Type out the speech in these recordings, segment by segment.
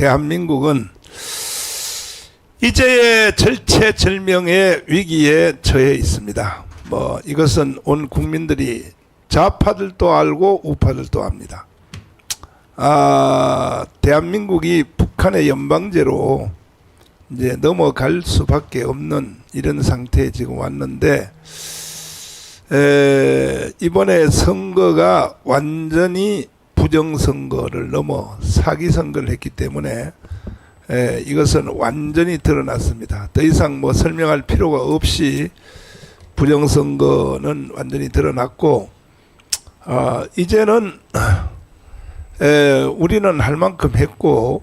대한민국은 이제의 절체절명의 위기에 처해 있습니다. 이것은 온 국민들이 좌파들도 알고 우파들도 압니다. 대한민국이 북한의 연방제로 이제 넘어갈 수밖에 없는 이런 상태에 지금 왔는데, 이번에 선거가 완전히 부정선거를 넘어 사기선거를 했기 때문에 이것은 완전히 드러났습니다. 더 이상 설명할 필요가 없이 부정선거는 완전히 드러났고, 이제는 우리는 할 만큼 했고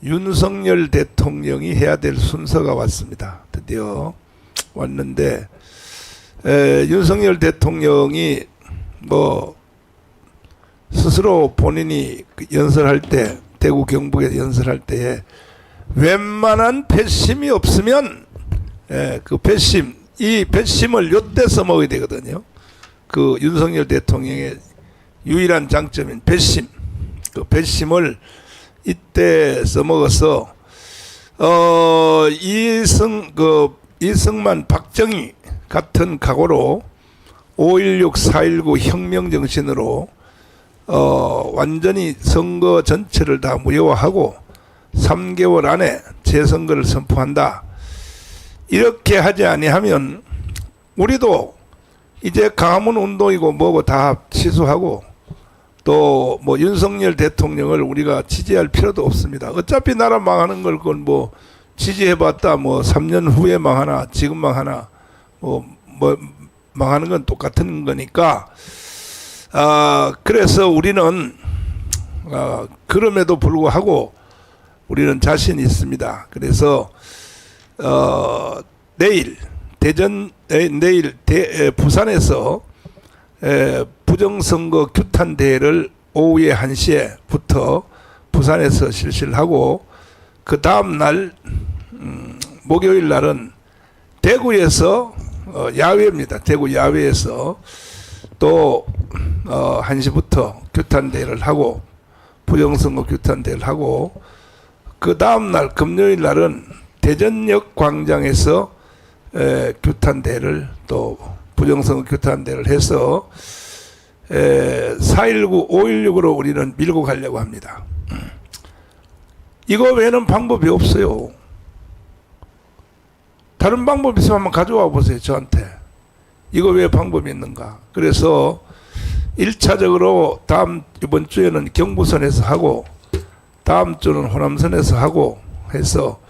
윤석열 대통령이 해야 될 순서가 왔습니다. 드디어 왔는데, 윤석열 대통령이 스스로 본인이 연설할 때, 대구 경북에 연설할 때에 웬만한 배심이 없으면 그 배심, 이 배심을 요때 써먹어야 되거든요. 그 윤석열 대통령의 유일한 장점인 배심, 그 배심을 이때 써먹어서 이승만, 박정희 같은 각오로 5.16, 4.19 혁명 정신으로 완전히 선거 전체를 다 무효화하고 3개월 안에 재선거를 선포한다. 이렇게 하지 아니하면 우리도 이제 강화문 운동이고 뭐고 다 취소하고 또 윤석열 대통령을 우리가 지지할 필요도 없습니다. 어차피 나라 망하는 걸 그건 지지해봤다 3년 후에 망하나 지금 망하나 망하는 건 똑같은 거니까, 그래서 우리는 그럼에도 불구하고 우리는 자신이 있습니다. 그래서 내일 부산에서 부정선거 규탄대회를 오후에 1시에부터 부산에서 실시를 하고, 그 다음 날 목요일 날은 대구에서 야외입니다. 대구 야외에서 또 1시부터 규탄대회를 하고, 부정선거 규탄대회를 하고, 그 다음 날 금요일 날은 대전역 광장에서 규탄대회를 또 부정선거 규탄대회를 해서 4.19, 5.16으로 우리는 밀고 가려고 합니다. 이거 외에는 방법이 없어요. 다른 방법이 있으면 한번 가져와 보세요. 저한테. 이거 왜 방법이 있는가. 그래서 1차적으로 이번 주에는 경부선에서 하고 다음 주는 호남선에서 하고 해서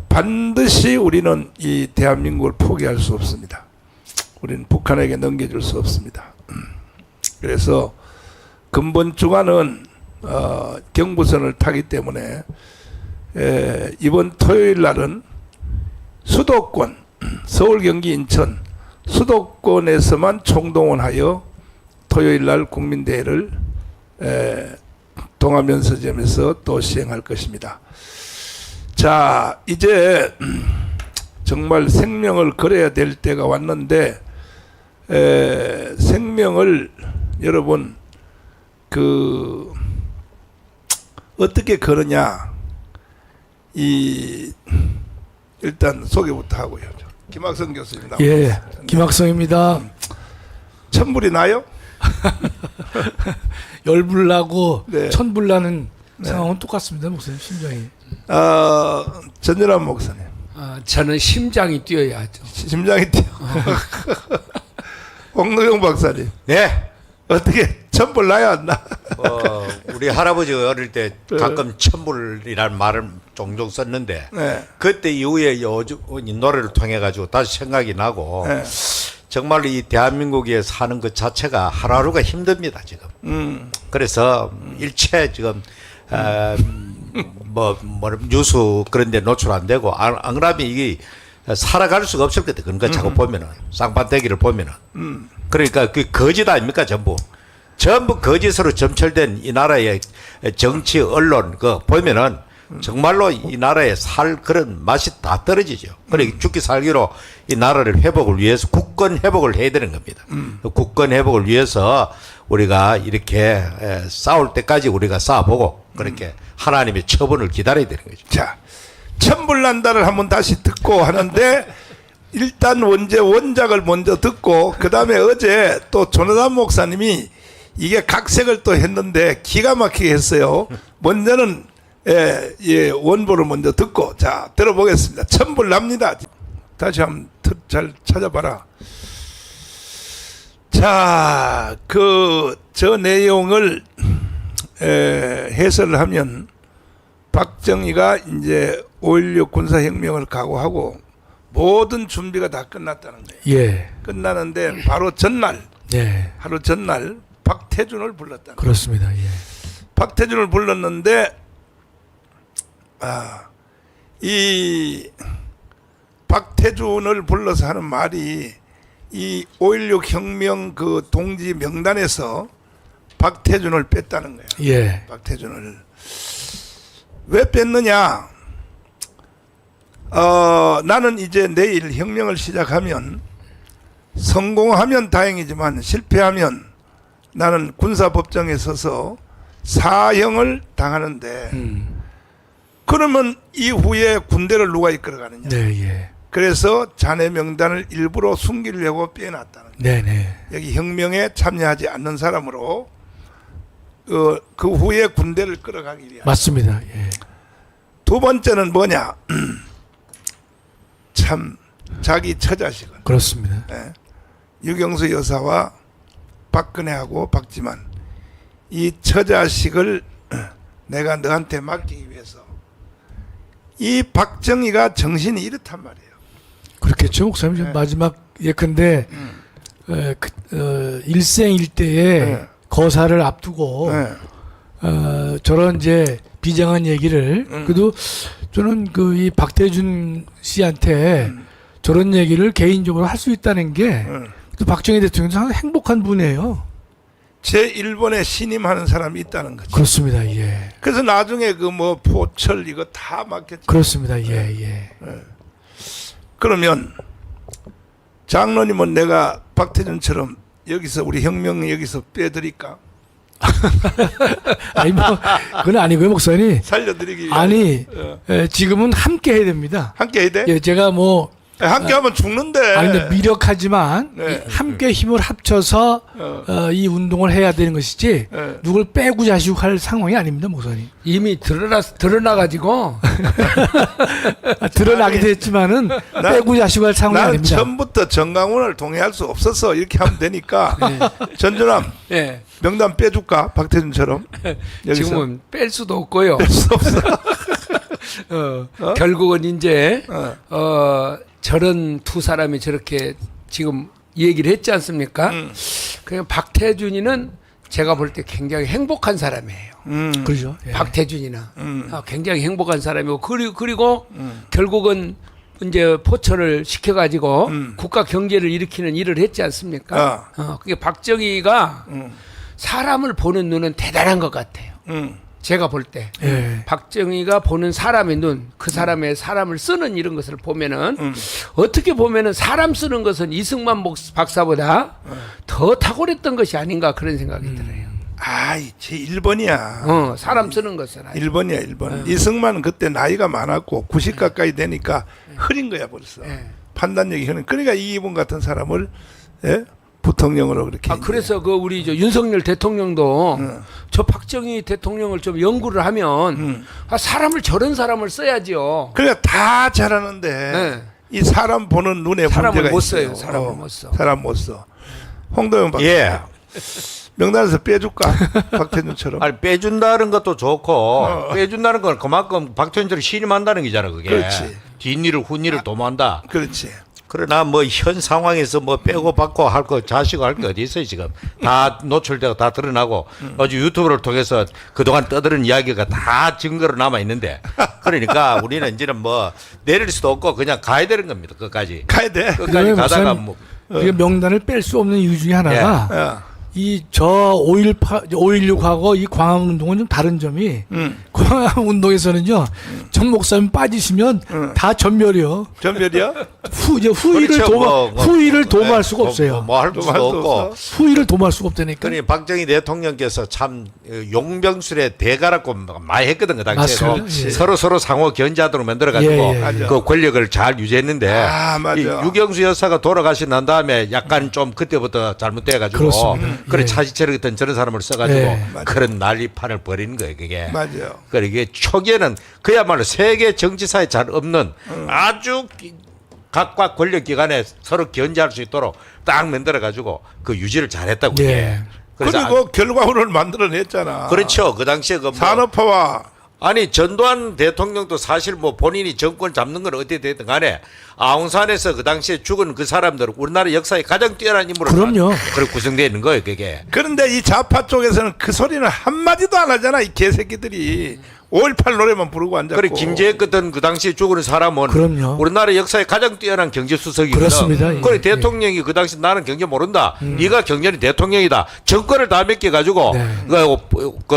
반드시 우리는 이 대한민국을 포기할 수 없습니다. 우리는 북한에게 넘겨줄 수 없습니다. 그래서 근본 주간은 경부선을 타기 때문에 이번 토요일 날은 수도권, 서울, 경기, 인천 수도권에서만 총동원하여 토요일 날 국민대회를 동아면서점에서 또 시행할 것입니다. 자, 이제 정말 생명을 걸어야 될 때가 왔는데, 생명을 여러분 어떻게 거느냐, 일단 소개부터 하고요. 김학성 교수님 나오셨습니다. 예, 김학성입니다. 천불이 나요? 열불 나고 네. 천불 나는 상황은 똑같습니다, 목사님 심정이. 전열환 목사님. 저는 심장이 뛰어야죠. 심장이 뛰어. 홍노경 박사님. 네. 어떻게 천불 나야 안 나? 우리 할아버지 어릴 때 가끔 천불이라는 말을 종종 썼는데, 네. 그때 이후에 이 노래를 통해 가지고 다시 생각이 나고, 네. 정말 이 대한민국에 사는 것 자체가 하루하루가 힘듭니다 지금. 그래서 일체 지금 뉴스 그런 데 노출 안 되고, 안 그러면 이게 살아갈 수가 없을 것 같아요. 그러니까 자꾸 보면은 쌍판대기를 보면은 그러니까 그 거짓 아닙니까 전부 거짓으로 점철된 이 나라의 정치 언론 그 보면은 정말로 이 나라에 살 그런 맛이 다 떨어지죠. 그러니까 죽기 살기로 이 나라를 회복을 위해서 국권 회복을 해야 되는 겁니다. 국권 회복을 위해서 우리가 이렇게 싸울 때까지 우리가 싸워보고 그렇게 하나님의 처분을 기다려야 되는 거죠. 자, 천불난다를 한번 다시 듣고 하는데 일단 원작을 먼저 듣고 그 다음에 어제 또 조나단 목사님이 이게 각색을 또 했는데 기가 막히게 했어요. 먼저는 원보를 먼저 듣고 자 들어보겠습니다. 천불납니다. 다시 한번 잘 찾아봐라. 자, 저 내용을 해설을 하면 박정희가 이제 5.16 군사혁명을 각오하고 모든 준비가 다 끝났다는 거예요. 예. 끝나는데 바로 전날, 예. 하루 전날 박태준을 불렀다. 그렇습니다. 예. 박태준을 불렀는데 이 박태준을 불러서 하는 말이 이 5.16 혁명 그 동지 명단에서 박태준을 뺐다는 거예요. 예. 박태준을 왜 뺐느냐? 나는 이제 내일 혁명을 시작하면 성공하면 다행이지만 실패하면 나는 군사법정에 서서 사형을 당하는데 그러면 이후에 군대를 누가 이끌어가느냐? 네, 예. 그래서 자네 명단을 일부러 숨기려고 빼놨다는 거예요. 네, 네. 여기 혁명에 참여하지 않는 사람으로 그 후에 군대를 끌어가기 위한. 맞습니다. 예. 두 번째는 뭐냐? 참 자기 처자식을 그렇습니다. 유경수 여사와 박근혜하고 박지만 이 처자식을 내가 너한테 맡기기 위해서 이 박정희가 정신이 이렇단 말이에요. 그렇겠죠, 목사님. 네. 마지막 예컨대 일생일대에 네. 거사를 앞두고 저런 이제 비장한 얘기를 그래도 저는 이 박태준 씨한테 저런 얘기를 개인적으로 할 수 있다는 게 또 박정희 대통령도 상당히 행복한 분이에요. 제 일본에 신임하는 사람이 있다는 거죠. 그렇습니다. 예. 그래서 나중에 그 뭐 포철 이거 다 맡겼죠. 그렇습니다. 예, 예. 그러면 장로님은 내가 박태준처럼 여기서 우리 혁명 여기서 빼드릴까? 아니 뭐 그건 아니고요, 목사님. 살려드리기 위해 아니 지금은 함께 해야 됩니다. 함께 해야 돼? 예, 제가 뭐 함께 하면 죽는데. 근데 미력하지만 네. 함께 힘을 합쳐서 이 운동을 해야 되는 것이지 누굴 빼고 자시고 할 상황이 아닙니다, 목사님. 이미 드러나가지고 드러나기도 했지만은 빼고 자시고 할 상황이 나는 아닙니다. 처음부터 정강훈을 동의할 수 없어서 이렇게 하면 되니까 전준함 예. 명단 빼줄까? 박태준처럼 여기서. 지금은 뺄 수도 없고요. 뺄수 없어. 결국은 이제 저런 두 사람이 저렇게 지금 얘기를 했지 않습니까? 그냥 박태준이는 제가 볼 때 굉장히 행복한 사람이에요. 그렇죠. 예. 박태준이나 굉장히 행복한 사람이고 그리고 결국은 이제 포철을 시켜가지고 국가 경제를 일으키는 일을 했지 않습니까? 그게 박정희가 사람을 보는 눈은 대단한 것 같아요. 제가 볼 때 예. 박정희가 보는 사람의 눈, 그 사람의 사람을 쓰는 이런 것을 보면은 어떻게 보면은 사람 쓰는 것은 이승만 박사보다 더 탁월했던 것이 아닌가 그런 생각이 들어요. 아이, 제 1번이야. 사람 쓰는 것은 아니에요. 1번이야, 1번. 이승만은 그때 나이가 많았고 90 가까이 되니까 흐린 거야, 벌써. 판단력이 흐린. 그러니까 이기붕 같은 사람을 부통령으로 그렇게. 그래서 그 우리 윤석열 대통령도 저 박정희 대통령을 좀 연구를 하면 사람을 저런 사람을 써야지요. 그러니까 다 잘하는데 이 사람 보는 눈에 사람을 문제가 못 있어요. 써요. 사람을 못 써. 사람 못 써. 홍도영 박사. 예. 명단에서 빼줄까? 박태준처럼. 아니 빼준다는 것도 좋고 빼준다는 건 그만큼 박태준처럼 신임한다는 거잖아 그게. 그렇지. 뒷일을 훈일을 도모한다. 그렇지. 그러나 뭐 현 상황에서 뭐 빼고 받고 할 거 자시고 할 게 어디 있어요 지금 다 노출되고 다 드러나고 어제 유튜브를 통해서 그동안 떠드는 이야기가 다 증거로 남아 있는데 그러니까 우리는 이제는 뭐 내릴 수도 없고 그냥 가야 되는 겁니다 끝까지 가야 돼. 끝까지 가다가 뭐 이게 명단을 뺄 수 없는 이유 중에 하나가 이 저 5.16하고 이 광화문운동은 좀 다른 점이 광화문운동에서는요 전 목사님 빠지시면 다 전멸이요. 전멸이야? 이제 후위를 그렇죠. 후위를 도모할 수가 없어요. 뭐 할 수도 없고. 후위를 도모할 수가 없다니까. 그러니 박정희 대통령께서 참 용병술에 대가라고 많이 했거든 그 당시에도. 맞습니다. 예. 서로 상호 견제하도록 만들어가지고 예. 그 권력을 잘 유지했는데 맞아. 이 유경수 여사가 돌아가시고 난 다음에 약간 좀 그때부터 잘못돼가지고 그렇습니다. 그래 예. 차지철 같은 저런 사람을 써가지고 예. 그런 난리판을 벌이는 거예요 그게. 맞아요. 그래 이게 초기에는 그야말로 세계 정치사에 잘 없는 아주 각각 권력기관에 서로 견제할 수 있도록 딱 만들어가지고 그 유지를 잘했다고 그게. 예. 그래서 그리고 결과물을 만들어냈잖아. 그렇죠. 그 당시에 그 뭐 산업화와 아니 전두환 대통령도 사실 뭐 본인이 정권 잡는 건 어떻게 됐든 간에 아웅산에서 그 당시에 죽은 그 사람들은 우리나라 역사에 가장 뛰어난 인물로 그럼요. 그렇게 구성되어 있는 거예요 그게. 그런데 이 좌파 쪽에서는 그 소리는 한마디도 안 하잖아. 이 개새끼들이 5.18 노래만 부르고 앉았고. 그래 김재익 같은 그 당시에 죽은 사람은 그럼요. 우리나라 역사에 가장 뛰어난 경제수석이거든. 그렇습니다. 예. 그래 대통령이 그 당시 나는 경제 모른다. 네가 경제는 대통령이다. 정권을 다 맡겨가지고 네. 그뭐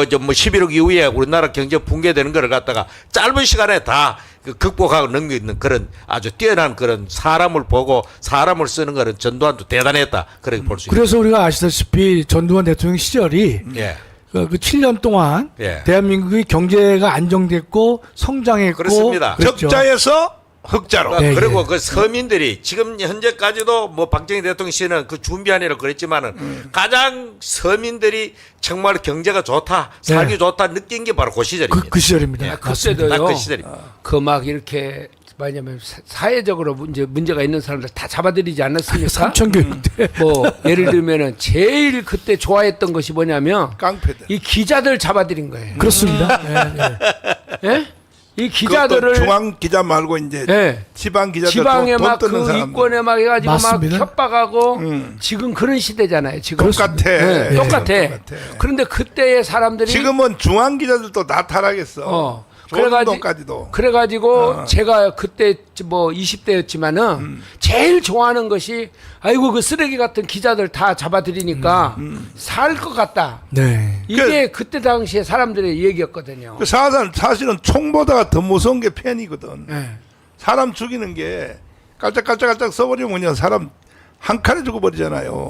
11억 이후에 우리나라 경제 붕괴되는 거를 갖다가 짧은 시간에 다 극복하고 넘기는 그런 아주 뛰어난 그런 사람을 보고 사람을 쓰는 거는 전두환도 대단했다. 그렇게 볼 수 있습니다. 그래서 우리가 아시다시피 전두환 대통령 시절이 예. 그 7년 동안 예. 대한민국의 경제가 안정됐고 성장했고 그렇습니다. 그랬죠. 적자에서 흑자로. 네. 그리고 예. 그 서민들이 지금 현재까지도 뭐 박정희 대통령 씨는 그 준비하느라 그랬지만은 가장 서민들이 정말 경제가 좋다, 살기 네. 좋다 느낀 게 바로 그 시절입니다. 그 시절입니다. 아, 맞습니다. 그때도요. 딱 그 시절입니다. 그 막 이렇게 뭐냐면 사회적으로 문제가 있는 사람들 다 잡아들이지 않았습니까? 삼천교육 때 뭐 예를 들면은 제일 그때 좋아했던 것이 뭐냐면 깡패들. 이 기자들 잡아들인 거예요. 그렇습니다. 예, 예. 예? 이 그것도 기자들을 중앙 기자 말고 이제 예. 지방 기자들 지방에 돈 막 뜨는 그 사람들. 이권에 막 해가지고 맞습니다. 막 협박하고 지금 그런 시대잖아요. 지금 똑같아. 예, 예, 똑같아. 똑같아. 그런데 그때의 사람들이 지금은 중앙 기자들도 다 타락했어. 그래가지고 그래가지고 제가 그때 뭐 20대였지만은 제일 좋아하는 것이 아이고 그 쓰레기 같은 기자들 다 잡아들이니까 살 것 같다. 네. 이게 그때 당시에 사람들의 얘기였거든요. 그 사실은 총보다 더 무서운 게 펜이거든. 예. 사람 죽이는 게 깔짝깔짝깔짝 써버리면 그냥 사람 한 칸에 죽어버리잖아요.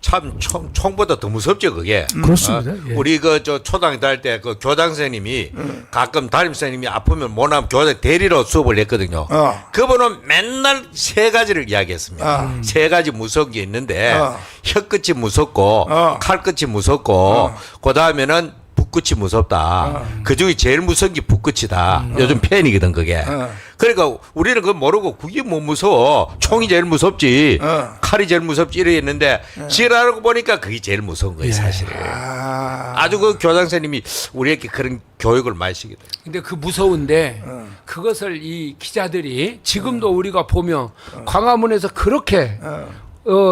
참 총보다 더 무섭죠 그게. 그렇습니다. 예. 우리 그 저 초등학교 다닐 때 그 교장 선생님이 가끔 담임 선생님이 아프면 못 나면 교장 대리로 수업을 했거든요. 그분은 맨날 세 가지를 이야기했습니다. 세 가지 무서운 게 있는데 혀끝이 무섭고 칼끝이 무섭고 그 다음에는 붓끝이 무섭다. 그 중에 제일 무서운 게 붓끝이다. 요즘 팬이거든 그게. 그러니까 우리는 그거 모르고 그게 뭐 무서워. 총이 제일 무섭지. 칼이 제일 무섭지 이랬는데 지랄하고 보니까 그게 제일 무서운 거예요 사실은. 아주 그 교장 선생님이 우리에게 그런 교육을 많이 시키더라고요. 근데 그 무서운데 그것을 이 기자들이 지금도 우리가 보면 광화문에서 그렇게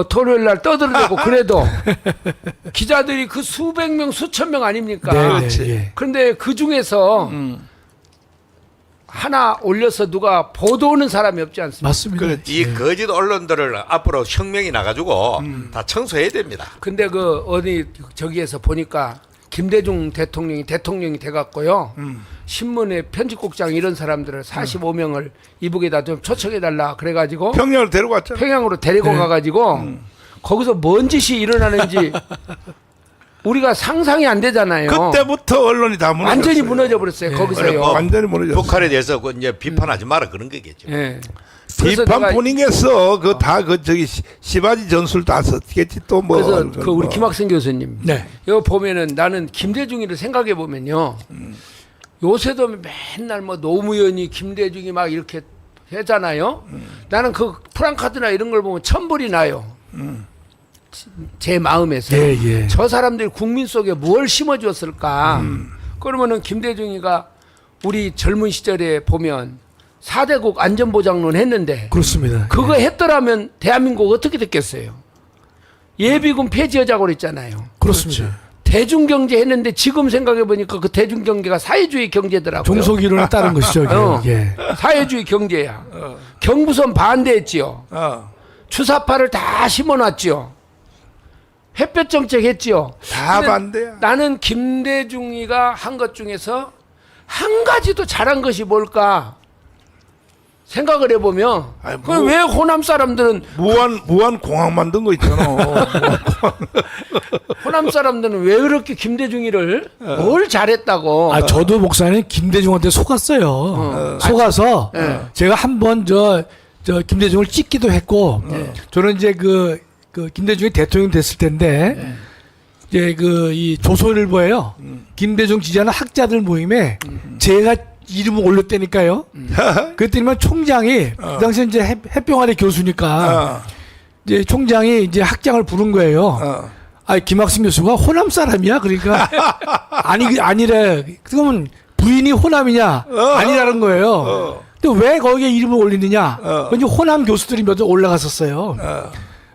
토요일 날 떠들어대고 그래도 기자들이 그 수백 명 수천 명 아닙니까? 네, 네, 예. 그런데 그 중에서 하나 올려서 누가 보도하는 사람이 없지 않습니까? 맞습니다. 그렇지. 이 거짓 언론들을 앞으로 혁명이 나가지고 다 청소해야 됩니다. 근데 그 어디 저기에서 보니까 김대중 대통령이 돼갖고요. 신문의 편집국장 이런 사람들을 45명을 이북에다 좀 초청해달라 그래가지고 평양을 데려갔잖아. 평양으로 데리고 네. 가가지고 거기서 뭔 짓이 일어나는지 우리가 상상이 안 되잖아요. 그때부터 언론이 다 무너졌어요. 완전히 무너져 버렸어요. 네. 거기서요. 완전히 무너졌어요. 북한에 대해서 그 이제 비판하지 마라 그런 거겠죠. 예. 그래서 내가 비판뿐이겠어. 그 다 그 저기 시바지 전술 다 썼겠지 또 뭐. 그래서 그 우리 김학생 교수님 네. 이거 보면은 나는 김대중이를 생각해 보면요. 요새도 맨날 뭐 노무현이 김대중이 막 이렇게 하잖아요. 나는 그 프랑카드나 이런 걸 보면 천불이 나요. 제 마음에서 예, 예. 저 사람들이 국민 속에 뭘 심어주었을까. 그러면은 김대중이가 우리 젊은 시절에 보면 4대국 안전보장론 했는데 그렇습니다. 그거 했더라면 대한민국 어떻게 됐겠어요? 예비군 폐지하자고 그랬잖아요. 그렇습니다. 대중경제 했는데 지금 생각해 보니까 그 대중경제가 사회주의 경제더라고요. 종속 이론에 따른 것이죠. 이게. 예. 사회주의 경제야. 경부선 반대했지요. 주사파를 다 심어놨지요. 햇볕 정책 했지요. 다 근데 반대야. 나는 김대중이가 한 것 중에서 한 가지도 잘한 것이 뭘까 생각을 해보면 아니, 그럼 왜 호남 사람들은 무한 공항 만든 거 있잖아. 호남 사람들은 왜 그렇게 김대중이를 뭘 잘했다고? 아, 저도 목사님 김대중한테 속았어요. 속아서 제가 한번 저 김대중을 찍기도 했고, 저는 이제 그 김대중이 대통령 됐을 텐데, 이제 이 조선일보에요. 김대중 지지하는 학자들 모임에 제가 이름을 올렸다니까요. 그랬더니만 총장이 그 당시 이제 햇병아래 교수니까 이제 총장이 이제 학장을 부른 거예요. 아, 김학승 교수가 호남 사람이야? 그러니까 아니래. 그러면 부인이 호남이냐? 아니라는 거예요. 근데 왜 거기에 이름을 올리느냐? 이제 호남 교수들이 몇 명 올라갔었어요.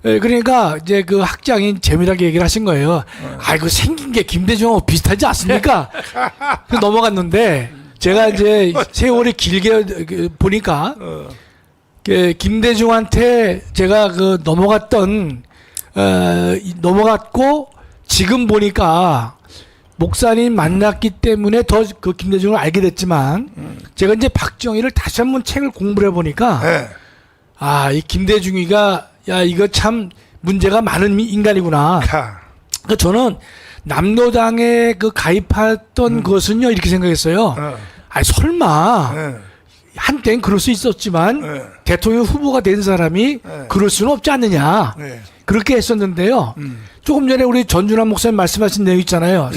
예, 그러니까 이제 그 학장이 재미나게 얘기를 하신 거예요. 아이고 생긴 게 김대중하고 비슷하지 않습니까? 그 넘어갔는데 제가 이제 세월이 길게 보니까 김대중한테 제가 넘어갔고 지금 보니까 목사님 만났기 때문에 더 그 김대중을 알게 됐지만 제가 이제 박정희를 다시 한번 책을 공부를 해보니까 네. 이 김대중이가 이거 참 문제가 많은 인간이구나. 그러니까 저는 남로당에 가입했던 것은요 이렇게 생각했어요. 설마 한때는 그럴 수 있었지만 대통령 후보가 된 사람이 그럴 수는 없지 않느냐. 그렇게 했었는데요. 조금 전에 우리 전준환 목사님 말씀하신 내용 있잖아요.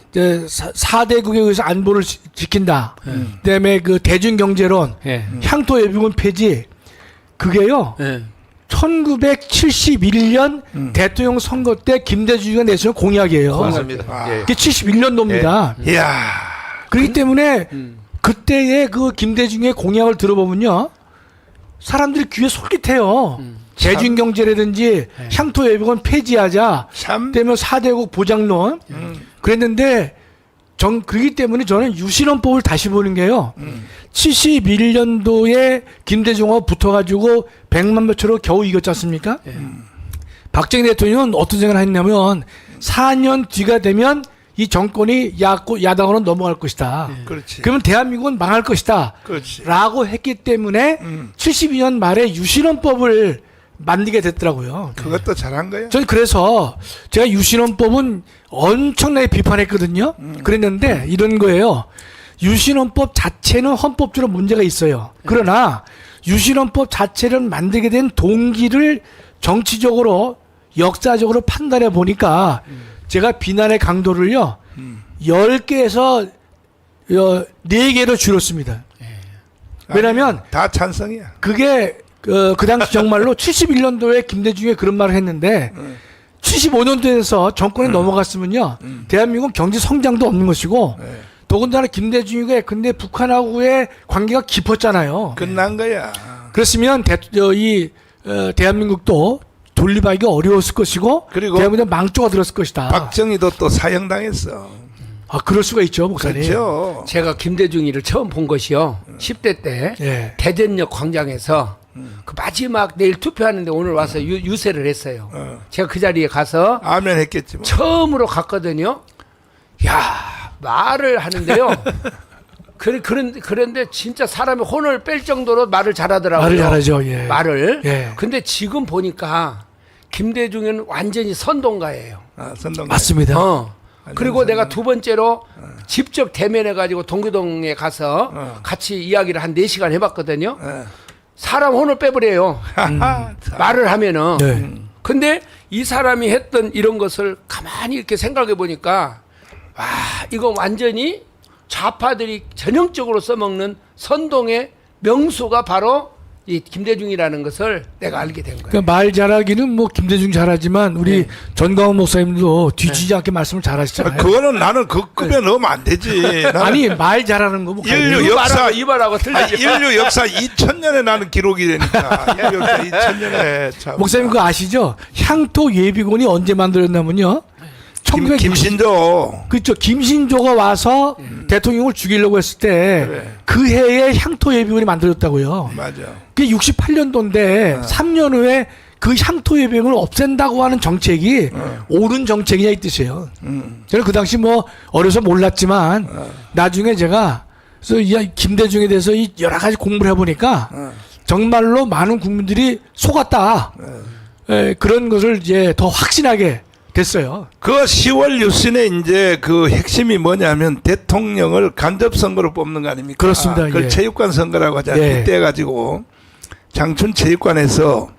이제 4대국에 의해서 안보를 지킨다. 그다음에 대중경제론, 향토 예비군 폐지. 그게요. 1971년 대통령 선거 때 김대중이가 내세운 공약이에요. 맞습니다. 그게 71년도입니다. 이야. 그렇기 때문에 그때의 김대중의 공약을 들어보면요. 사람들이 귀에 솔깃해요. 대중경제라든지 향토 예비군 폐지하자. 참. 그다음에 4대국 보장론. 그랬는데 그렇기 때문에 저는 유신헌법을 다시 보는 게요. 71년도에 김대중하고 붙어가지고 100만 표로 겨우 이겼지 않습니까? 박정희 대통령은 어떤 생각을 했냐면 4년 뒤가 되면 이 정권이 야당으로 넘어갈 것이다. 그렇지. 그러면 대한민국은 망할 것이다. 그렇지. 라고 했기 때문에 72년 말에 유신헌법을 만들게 됐더라고요. 그것도 잘한 거야. 저는 그래서 제가 유신헌법은 엄청나게 비판했거든요. 그랬는데 이런 거예요. 유신헌법 자체는 헌법적으로 문제가 있어요. 그러나 유신헌법 자체를 만들게 된 동기를 정치적으로 역사적으로 판단해 보니까 제가 비난의 강도를요 10개에서 4개로 줄였습니다. 왜냐하면 다 찬성이야. 그게 그 당시 정말로 71년도에 김대중이 그런 말을 했는데 75년도에서 정권에 넘어갔으면요 대한민국 경제 성장도 없는 것이고 더군다나 김대중이가 근데 북한하고의 관계가 깊었잖아요. 끝난 거야. 그렇으면 대한민국도 돌리기가 어려웠을 것이고 그리고 대한민국 망조가 들었을 것이다. 박정희도 또 사형당했어. 그럴 수가 있죠, 목사님. 그렇죠. 제가 김대중이를 처음 본 것이요 10대 때 예. 대전역 광장에서 그 마지막 내일 투표하는데 오늘 와서 유세를 했어요. 제가 그 자리에 가서 아멘 했겠지 뭐. 처음으로 갔거든요. 야 말을 하는데요. 그런데 진짜 사람이 혼을 뺄 정도로 말을 잘하더라고요. 말을 잘하죠. 예. 말을. 예. 근데 지금 보니까 김대중은 완전히 선동가예요. 선동. 맞습니다. 그리고 내가 두 번째로 직접 대면해가지고 동교동에 가서 같이 이야기를 한 4시간 해봤거든요. 사람 혼을 빼버려요. 말을 하면은. 네. 근데 이 사람이 했던 이런 것을 가만히 이렇게 생각해 보니까 와, 이거 완전히 좌파들이 전형적으로 써먹는 선동의 명수가 바로 이 김대중이라는 것을 내가 알게 된 거예요. 그러니까 말 잘하기는 뭐 김대중 잘하지만 우리 전광훈 목사님도 뒤지지 않게 말씀을 잘하시잖아요. 그거는 나는 그 급에 넣으면 안 되지. 나는 아니 말 잘하는 거 뭐. 인류 역사 이발하고 틀리죠. 인류 역사 2000년에 나는 기록이 되니까 인류 역사 2000년에 목사님 그거 아시죠? 향토 예비군이 언제 만들었냐면요. 김신조. 그렇죠. 김신조가 와서 대통령을 죽이려고 했을 때 그 해에 향토 예비군이 만들었다고요. 맞아. 그게 68년도인데 3년 후에 그 향토 해병을 없앤다고 하는 정책이 옳은 정책이냐 이 뜻이에요. 저는 그 당시 뭐 어려서 몰랐지만 나중에 제가 그래서 이 김대중에 대해서 이 여러 가지 공부를 해보니까 정말로 많은 국민들이 속았다. 그런 것을 이제 더 확신하게 됐어요. 그 10월 유신의 이제 그 핵심이 뭐냐면 대통령을 간접 선거로 뽑는 거 아닙니까? 그렇습니다. 그걸 예. 체육관 선거라고 하잖아요. 예. 그때 가지고 장춘 체육관에서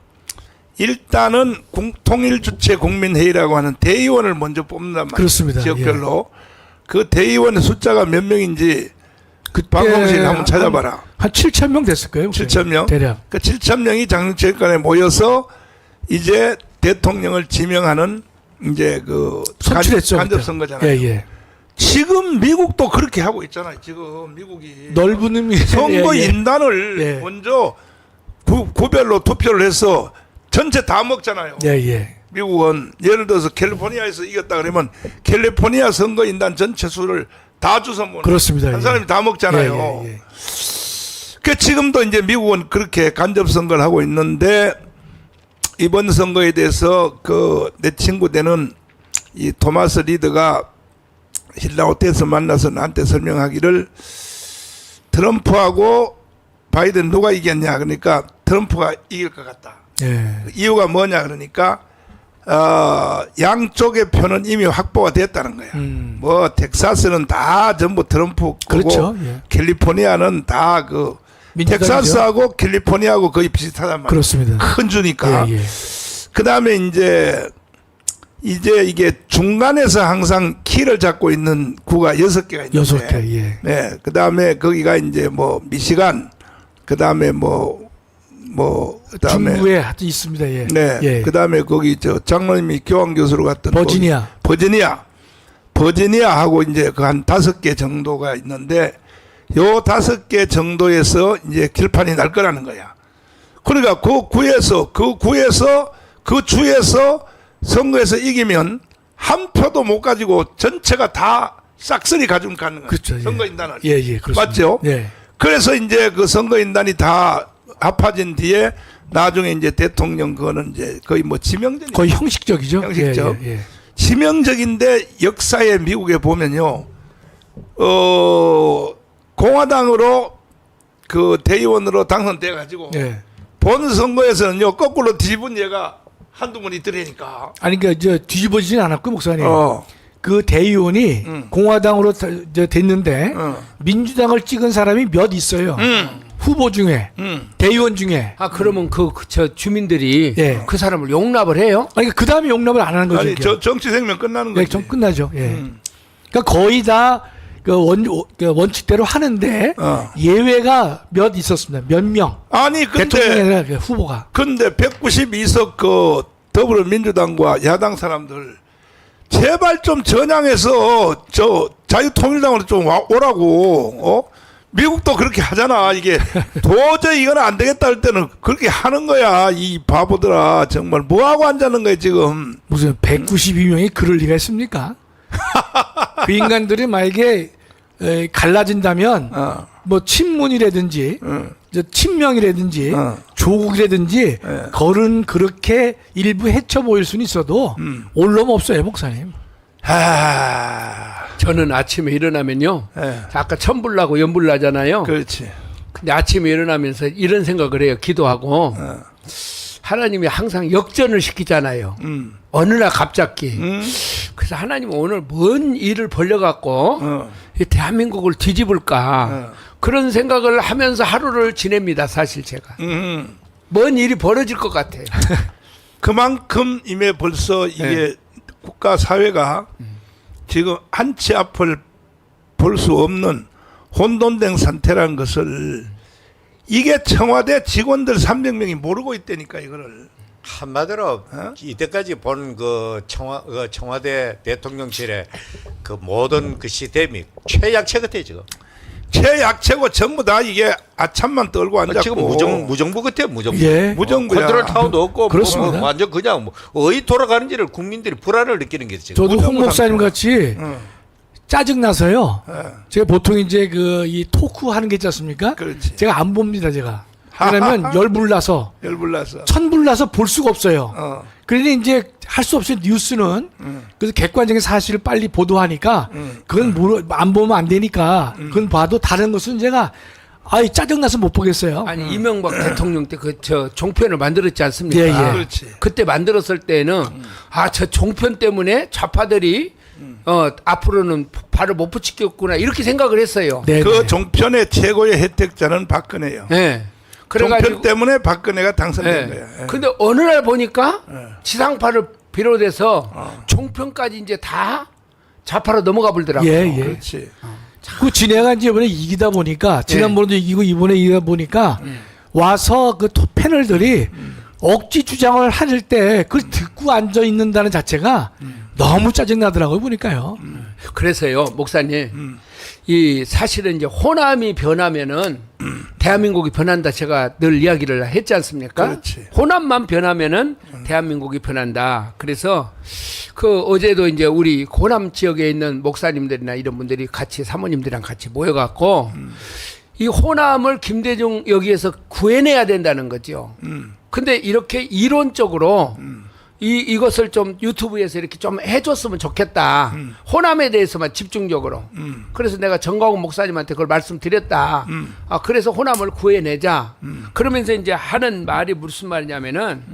일단은 통일 주체 국민회의라고 하는 대의원을 먼저 뽑는단 말이에요. 그렇습니다. 지역별로. 그 대의원의 숫자가 몇 명인지 방송실 한번 찾아봐라. 한 7천 명 됐을 거예요. 7천 명? 대략. 그 7천 명이 장충체육관에 모여서 이제 대통령을 지명하는 이제 그 선출했죠. 간접 그때. 선거잖아요. 예, 예. 지금 미국도 그렇게 하고 있잖아요. 지금 미국이 넓은 의미 선거 예, 예. 인단을 예. 먼저 구별로 투표를 해서 전체 다 먹잖아요. 예, 예. 미국은 예를 들어서 캘리포니아에서 이겼다 그러면 캘리포니아 선거 인단 전체 수를 다 주서 먹는 그렇습니다. 한 예. 사람이 다 먹잖아요. 예, 예, 예. 그 지금도 이제 미국은 그렇게 간접 선거를 하고 있는데 이번 선거에 대해서 그 내 친구 되는 이 토마스 리드가 힐라 호텔에서 만나서 나한테 설명하기를 트럼프하고 바이든 누가 이겼냐 그러니까 트럼프가 이길 것 같다. 예. 이유가 뭐냐 그러니까 양쪽의 표는 이미 확보가 됐다는 거야. 뭐 텍사스는 다 전부 트럼프 거고 그렇죠. 예. 캘리포니아는 다 그 민주당이죠. 텍사스하고 캘리포니아하고 거의 비슷하단 말이야. 그렇습니다. 큰 주니까. 예, 예. 그다음에 이제 이게 중간에서 항상 키를 잡고 있는 구가 6개가 있는데. 6개. 예. 네. 그다음에 거기가 이제 뭐 미시간 그다음에 그다음에 중부에 하여튼 있습니다. 예. 네. 예. 그다음에 거기 저 장로님이 교황 교수로 갔던 버지니아. 버지니아하고 이제 그 한 5개 정도가 있는데 요 5개 정도에서 이제 길판이 날 거라는 거야. 그러니까 그 주에서 선거에서 이기면 한 표도 못 가지고 전체가 다 싹쓸이 가지고 가는 거야. 그렇죠. 예. 선거인단을. 예, 예. 그렇습니다. 맞죠? 예. 그래서 이제 그 선거인단이 다 합해진 뒤에 나중에 이제 대통령 그거는 이제 거의 뭐 지명적인 거의 형식적이죠. 형식적. 예, 예, 예. 지명적인데 역사에 미국에 보면요, 공화당으로 그 대의원으로 당선돼 가지고 예. 본 선거에서는요 거꾸로 뒤집은 얘가 한두 분 있더라니까. 아니 그러니까 저 뒤집어지진 않았고 목사님. 어. 그 대의원이 공화당으로 됐는데 민주당을 찍은 사람이 몇 있어요. 후보 중에 대의원 중에. 아 그러면 저 주민들이 예. 그 사람을 용납을 해요? 아니 그 다음에 용납을 안 하는 거죠. 아니 이게. 저 정치 생명 끝나는 예, 거지. 좀 끝나죠. 예. 그러니까 거의 다 그 원칙대로 하는데 예외가 몇 있었습니다. 몇 명. 아니 대통령이 근데 아니라 그 후보가. 192석 그 더불어민주당과 야당 사람들 제발 좀 전향해서 저 자유통일당으로 좀 오라고. 미국도 그렇게 하잖아. 이게 도저히 이건 안 되겠다 할 때는 그렇게 하는 거야. 이 바보들아. 정말 뭐하고 앉았는 거야 지금. 무슨 192명이 그럴 리가 있습니까? 그 인간들이 만약에 갈라진다면 뭐 친문이라든지 저 친명이라든지 조국이라든지 걸은 그렇게 일부 해쳐 보일 수는 있어도 올놈 없어요 목사님. 저는 아침에 일어나면요. 예. 아까 천불나고 연불나잖아요. 그렇지. 근데 아침에 일어나면서 이런 생각을 해요. 기도하고. 하나님이 항상 역전을 시키잖아요. 어느 날 갑자기. 그래서 하나님 오늘 뭔 일을 벌려갖고 이 대한민국을 뒤집을까. 그런 생각을 하면서 하루를 지냅니다. 사실 제가. 뭔 일이 벌어질 것 같아요. 그만큼 이미 벌써 이게 국가 사회가 지금 한치 앞을 볼 수 없는 혼돈된 상태라는 것을 이게 청와대 직원들 300명이 모르고 있다니까 이거를. 한마디로 이때까지 본 그 청와대 대통령실의 그 모든 그 시스템이 최약체 같아 지금. 최약체고 전부 다 이게 아참만 떨고 앉았고. 지금 무정부 같아 무정부. 예. 무정부야. 컨트롤 타운도 없고 그렇습니다. 뭐 완전 그냥 뭐 어디 돌아가는지를 국민들이 불안을 느끼는 게 지금. 저도 홍 목사님 같이 짜증 나서요. 예. 제가 보통 이제 그 이 토크 하는 게 있지 않습니까? 그렇지. 제가 안 봅니다 제가. 왜냐면 열불나서 열불나서. 천불 몰라서 볼 수가 없어요. 그러니 이제 할 수 없이 뉴스는 그래서 객관적인 사실을 빨리 보도하니까 그건 안 보면 안 되니까 그건 봐도 다른 것은 제가 아이 짜증나서 못 보겠어요. 아니 이명박 대통령 때 그 저 종편을 만들었지 않습니까? 예, 예. 그렇지. 그때 만들었을 때는 저 종편 때문에 좌파들이 앞으로는 발을 못 붙이겠구나 이렇게 생각을 했어요. 네, 그 네. 종편의 최고의 혜택자는 박근혜요. 네. 종편 때문에 박근혜가 당선된 거야. 예. 근데 어느 날 보니까 지상파를 비롯해서 종편까지 이제 다 좌파로 넘어가 버리더라고요. 예, 예. 그렇지. 그 진해가 이제 이번에 이기다 보니까 지난번에도 이기고 이번에 이기다 보니까 와서 그 패널들이 억지 주장을 할 때 그걸 듣고 앉아 있는다는 자체가 너무 짜증 나더라고요 보니까요. 그래서요, 목사님. 이 사실은 이제 호남이 변하면은 대한민국이 변한다 제가 늘 이야기를 했지 않습니까? 그렇지. 호남만 변하면은 대한민국이 변한다. 그래서 그 어제도 이제 우리 호남 지역에 있는 목사님들이나 이런 분들이 같이 사모님들이랑 같이 모여갖고 이 호남을 김대중 여기에서 구해내야 된다는 거죠. 근데 이렇게 이론적으로 이것을 좀 유튜브에서 이렇게 좀 해줬으면 좋겠다. 호남에 대해서만 집중적으로. 그래서 내가 정광훈 목사님한테 그걸 말씀드렸다. 그래서 호남을 구해내자. 그러면서 이제 하는 말이 무슨 말이냐면은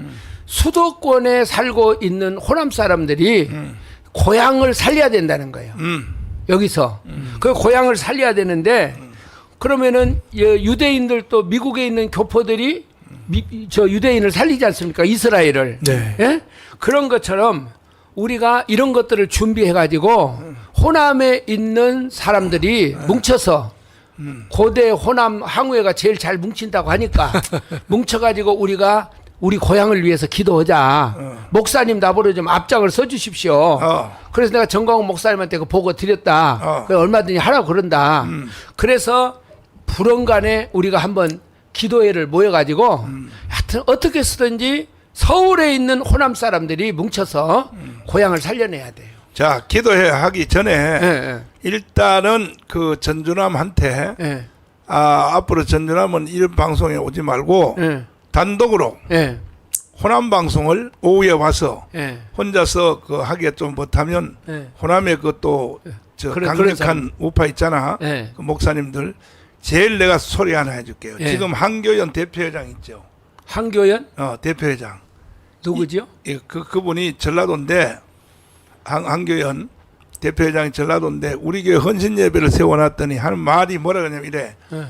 수도권에 살고 있는 호남 사람들이 고향을 살려야 된다는 거예요. 여기서. 그 고향을 살려야 되는데 그러면은 유대인들 또 미국에 있는 교포들이 저 유대인을 살리지 않습니까? 이스라엘을. 네. 예? 그런 것처럼 우리가 이런 것들을 준비해 가지고 호남에 있는 사람들이 뭉쳐서 고대 호남 항우회가 제일 잘 뭉친다고 하니까 뭉쳐 가지고 우리가 우리 고향을 위해서 기도하자. 목사님 나보러 좀 앞장을 서 주십시오. 그래서 내가 정광훈 목사님한테 그 보고 드렸다. 그래서 얼마든지 하라고 그런다. 그래서 불언간에 우리가 한번 기도회를 모여가지고 하여튼 어떻게 쓰든지 서울에 있는 호남 사람들이 뭉쳐서 고향을 살려내야 돼요. 자, 기도회 하기 전에 예, 일단은 그 전주남한테 예, 앞으로 전주남은 이런 방송에 오지 말고 예, 단독으로 예, 호남 방송을 오후에 와서 예, 혼자서 그 하기가 좀 못하면 예. 호남에 그또 저 그런 강력한 사람. 우파 있잖아. 예. 그 목사님들 제일 내가 소리 하나 해줄게요. 예. 지금 한교연 대표회장 있죠. 한교연 대표회장. 누구지요? 그분이 전라도인데 한교연 대표회장이 전라도인데 우리 교회 헌신 예배를 세워놨더니 하는 말이 뭐라 그러냐면 이래. 예.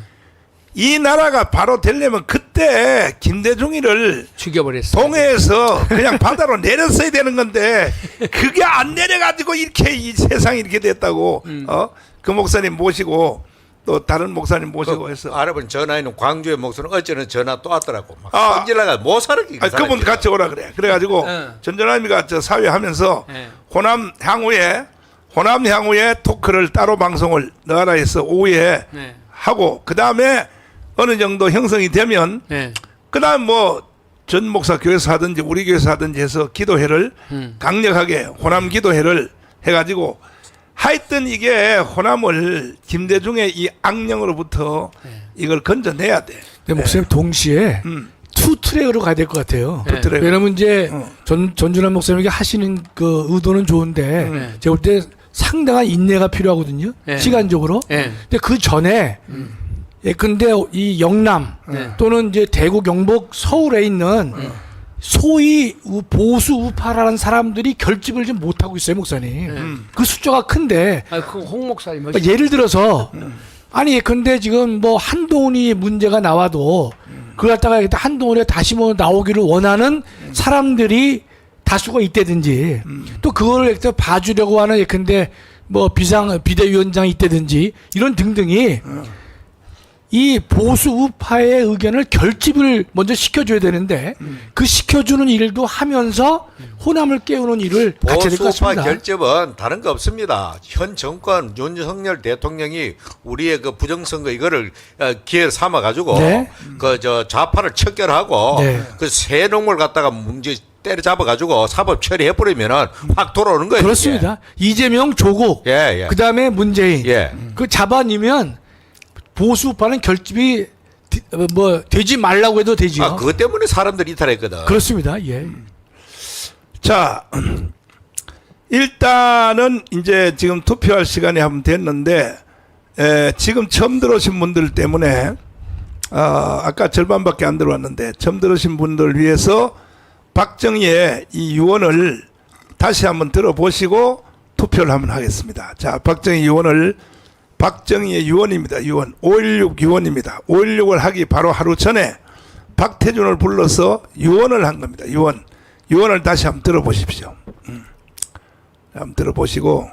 이 나라가 바로 되려면 그때 김대중이를 죽여버렸어. 동해에서 그냥 바다로 내렸어야 되는 건데 그게 안 내려가지고 이렇게 이 세상이 이렇게 됐다고 그 목사님 모시고 또 다른 목사님 모시고 해서 알아본 전화에는 광주의 목소리는 어쩌는 전화 또 왔더라고. 막 아. 성질나가 못 살았기. 그분 같이 오라 그래. 그래가지고 응. 전전함이가 저 사회하면서 네. 호남 향후에 토크를 따로 방송을 나라에서 오후에 네. 하고 그 다음에 어느 정도 형성이 되면 네. 그다음 뭐 전 목사 교회에서 하든지 우리 교회에서 하든지 해서 기도회를 강력하게 호남 기도회를 해가지고 하여튼 이게 호남을 김대중의 이 악령으로부터 이걸 건져내야 돼. 근데 목사님 동시에 투 트랙으로 가야 될 것 같아요. 네. 트랙. 왜냐면 이제 전준환 목사님에게 하시는 그 의도는 좋은데 제가 볼 때 상당한 인내가 필요하거든요. 네. 시간적으로. 네. 근데 그 전에 근데 이 영남 또는 이제 대구 경북 서울에 있는 소위 보수 우파라는 사람들이 결집을 좀 못하고 있어요, 목사님. 그 숫자가 큰데 그 홍 목사님 그러니까 예를 들어서 아니 근데 지금 뭐 한동훈이 문제가 나와도 그걸 갖다가 한동훈이 다시 뭐 나오기를 원하는 사람들이 다수가 있다든지 또 그거를 봐주려고 하는 근데 뭐 비대위원장이 있다든지 이런 등등이 이 보수 우파의 의견을 결집을 먼저 시켜줘야 되는데 그 시켜주는 일도 하면서 호남을 깨우는 일을 같이 될 것 보수파 같습니다. 결집은 다른 거 없습니다. 현 정권 윤석열 대통령이 우리의 그 부정선거 이거를 기회를 삼아 가지고 네. 그 저 좌파를 척결하고 네. 그 새 놈을 갖다가 문제 때려잡아 가지고 사법 처리해 버리면은 확 돌아오는 거예요. 그렇습니다. 이재명, 조국, 예. 그 다음에 문재인, 예. 그 잡아니면 보수파는 결집이 뭐 되지 말라고 해도 되지요. 아, 그것 때문에 사람들이 이탈했거든. 그렇습니다. 예. 자, 일단은 이제 지금 투표할 시간이 한번 됐는데, 지금 처음 들어오신 분들 때문에, 아까 절반밖에 안 들어왔는데, 처음 들어오신 분들을 위해서 박정희의 이 유언을 다시 한번 들어보시고 투표를 한번 하겠습니다. 자, 박정희 유언을, 박정희의 유언입니다. 유언. 5.16 유언입니다. 5.16을 하기 바로 하루 전에 박태준을 불러서 유언을 한 겁니다. 유언. 유언을 다시 한번 들어보십시오. 한번 들어보시고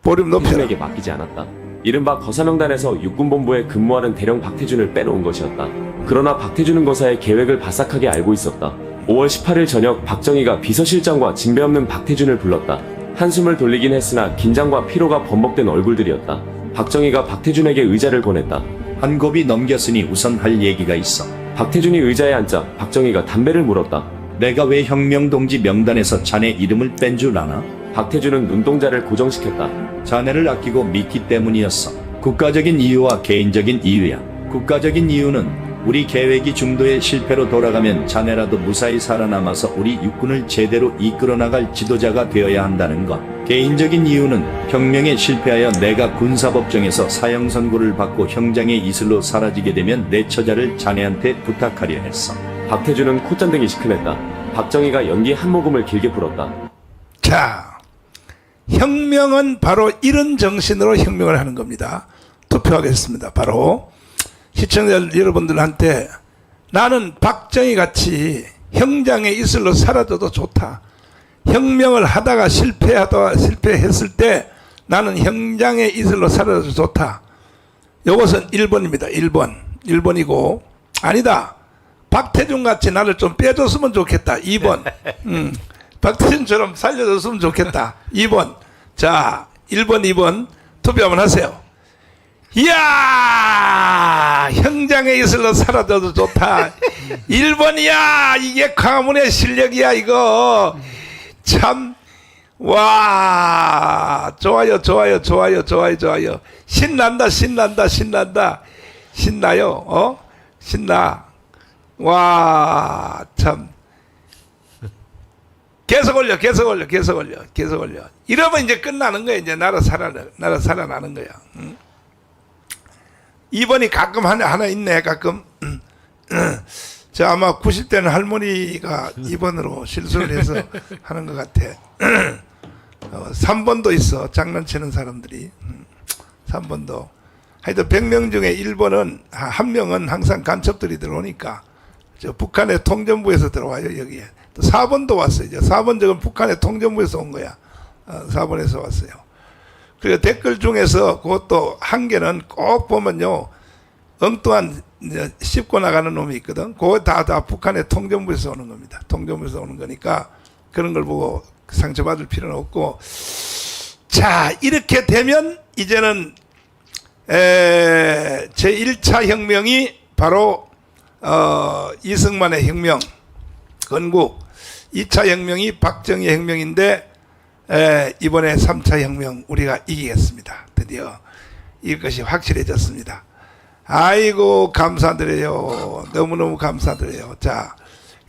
볼륨 높여라. 박태준에게 맡기지 않았다. 이른바 거사명단에서 육군본부에 근무하는 대령 박태준을 빼놓은 것이었다. 그러나 박태준은 거사의 계획을 바싹하게 알고 있었다. 5월 18일 저녁 박정희가 비서실장과 진배 없는 박태준을 불렀다. 한숨을 돌리긴 했으나 긴장과 피로가 번복된 얼굴들이었다. 박정희가 박태준에게 의자를 권했다. 한 곱이 넘겼으니 우선 할 얘기가 있어. 박태준이 의자에 앉자 박정희가 담배를 물었다. 내가 왜 혁명동지 명단에서 자네 이름을 뺀 줄 아나? 박태준은 눈동자를 고정시켰다. 자네를 아끼고 믿기 때문이었어. 국가적인 이유와 개인적인 이유야. 국가적인 이유는 우리 계획이 중도의 실패로 돌아가면 자네라도 무사히 살아남아서 우리 육군을 제대로 이끌어 나갈 지도자가 되어야 한다는 것. 개인적인 이유는 혁명에 실패하여 내가 군사법정에서 사형 선고를 받고 형장의 이슬로 사라지게 되면 내 처자를 자네한테 부탁하려 했어. 박태준은 콧잔등이 시큰했다. 박정희가 연기 한 모금을 길게 불었다. 자, 혁명은 바로 이런 정신으로 혁명을 하는 겁니다. 투표하겠습니다. 바로 시청자 여러분들한테 나는 박정희 같이 형장의 이슬로 사라져도 좋다. 혁명을 하다가 실패했을 때 나는 형장의 이슬로 사라져도 좋다. 이것은 1번입니다. 1번. 1번이고 아니다. 박태준 같이 나를 좀 빼줬으면 좋겠다. 2번. 박태준처럼 살려줬으면 좋겠다. 2번. 자, 1번, 2번 투표 한번 하세요. 이야, 형장의 이슬로 사라져도 좋다. 1번이야. 이게 가문의 실력이야 이거. 참, 와, 좋아요, 좋아요, 좋아요, 좋아요, 좋아요. 신난다, 신난다, 신난다. 신나요? 신나. 와, 참. 계속 올려, 계속 올려, 계속 올려, 계속 올려. 이러면 이제 끝나는 거야. 이제 나라 살아나는 거야. 2번이 가끔 하나 있네, 가끔. 저 아마 90대는 할머니가 2번으로 실수를 해서 하는 것 같아. 3번도 있어, 장난치는 사람들이. 3번도. 하여튼 100명 중에 1번은, 한 명은 항상 간첩들이 들어오니까, 저 북한의 통전부에서 들어와요, 여기에. 또 4번도 왔어요. 4번 저건 북한의 통전부에서 온 거야. 4번에서 왔어요. 그리고 댓글 중에서 그것도 한 개는 꼭 보면요, 엉뚱한 씹고 나가는 놈이 있거든. 그거 다 북한의 통전부에서 오는 겁니다. 통전부에서 오는 거니까 그런 걸 보고 상처받을 필요는 없고. 자, 이렇게 되면 이제는 제1차 혁명이 바로 이승만의 혁명, 건국. 2차 혁명이 박정희의 혁명인데 이번에 3차 혁명 우리가 이기겠습니다. 드디어 이것이 확실해졌습니다. 아이고 감사드려요. 너무너무 감사드려요. 자,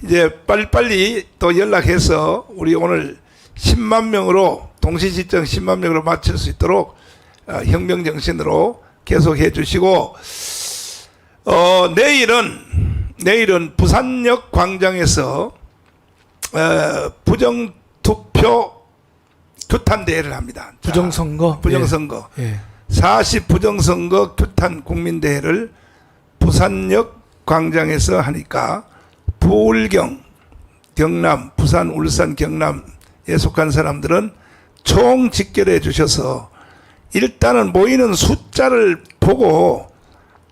이제 빨리빨리 또 연락해서 우리 오늘 10만 명으로 동시시청 10만 명으로 맞출 수 있도록 혁명 정신으로 계속해 주시고, 내일은 부산역 광장에서 부정투표 규탄 대회를 합니다. 부정선거. 부정선거. 예. 40 부정선거 규탄 국민대회를 부산역 광장에서 하니까 부울경, 경남, 부산, 울산, 경남에 속한 사람들은 총 직결해 주셔서 일단은 모이는 숫자를 보고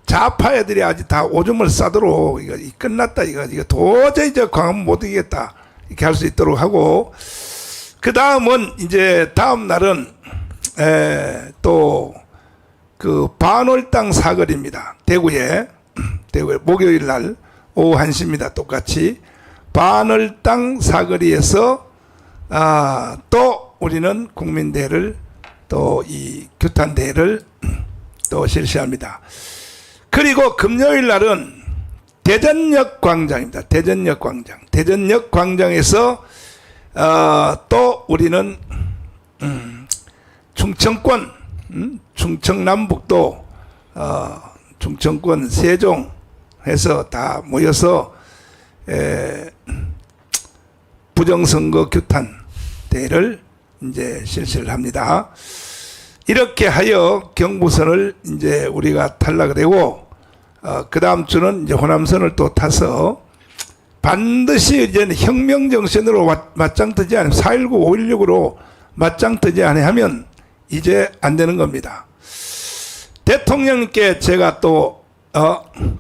좌파 애들이 아직 다 오줌을 싸도록 이거 끝났다 이거 도저히 저 광화문 못 이기겠다 이렇게 할 수 있도록 하고, 그 다음은 이제 다음 날은 또 그 반월당 사거리입니다. 대구에 목요일 날 오후 1시입니다. 똑같이 반월당 사거리에서 또 우리는 국민대회를 또 이 규탄대회를 또 실시합니다. 그리고 금요일 날은 대전역 광장입니다. 대전역 광장. 대전역 광장에서 또 우리는 충청권, 충청남북도, 충청권 세종 해서 다 모여서 부정선거 규탄 대회를 이제 실시를 합니다. 이렇게 하여 경부선을 이제 우리가 탈락을 되고 그 다음 주는 이제 호남선을 또 타서 반드시 이제 혁명 정신으로 맞짱 뜨지 않으면 4.19, 5.16으로 맞짱 뜨지 않으면 이제 안 되는 겁니다. 대통령님께 제가 또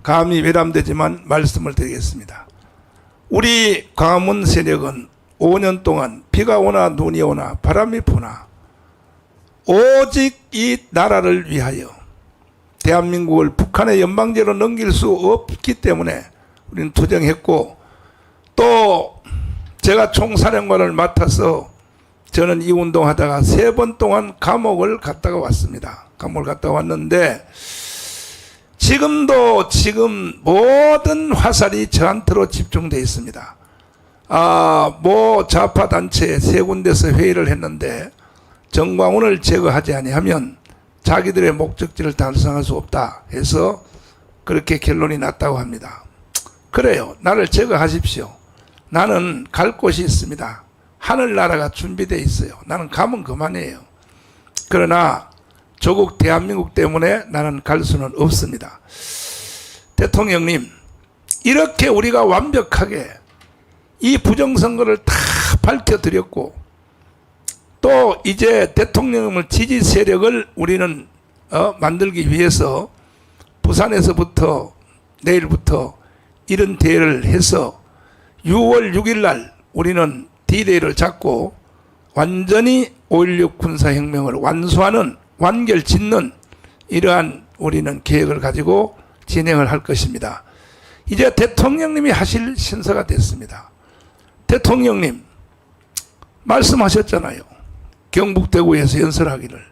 감히 외람되지만 말씀을 드리겠습니다. 우리 광화문 세력은 5년 동안 비가 오나 눈이 오나 바람이 부나 오직 이 나라를 위하여 대한민국을 북한의 연방제로 넘길 수 없기 때문에 우리는 투쟁했고, 또 제가 총사령관을 맡아서 저는 이 운동하다가 3번 동안 감옥을 갔다가 왔습니다. 감옥을 갔다 왔는데 지금 모든 화살이 저한테로 집중되어 있습니다. 뭐 좌파 단체 3군데서 회의를 했는데 정광훈을 제거하지 아니하면 자기들의 목적지를 달성할 수 없다 해서 그렇게 결론이 났다고 합니다. 그래요. 나를 제거하십시오. 나는 갈 곳이 있습니다. 하늘나라가 준비되어 있어요. 나는 가면 그만이에요. 그러나 조국 대한민국 때문에 나는 갈 수는 없습니다. 대통령님, 이렇게 우리가 완벽하게 이 부정선거를 다 밝혀드렸고, 또 이제 대통령을 지지 세력을 우리는 만들기 위해서 부산에서부터 내일부터 이런 대회를 해서 6월 6일 날 우리는 D-Day를 잡고 완전히 5.16 군사혁명을 완수하는, 완결 짓는 이러한 우리는 계획을 가지고 진행을 할 것입니다. 이제 대통령님이 하실 신서가 됐습니다. 대통령님 말씀하셨잖아요. 경북대구에서 연설하기를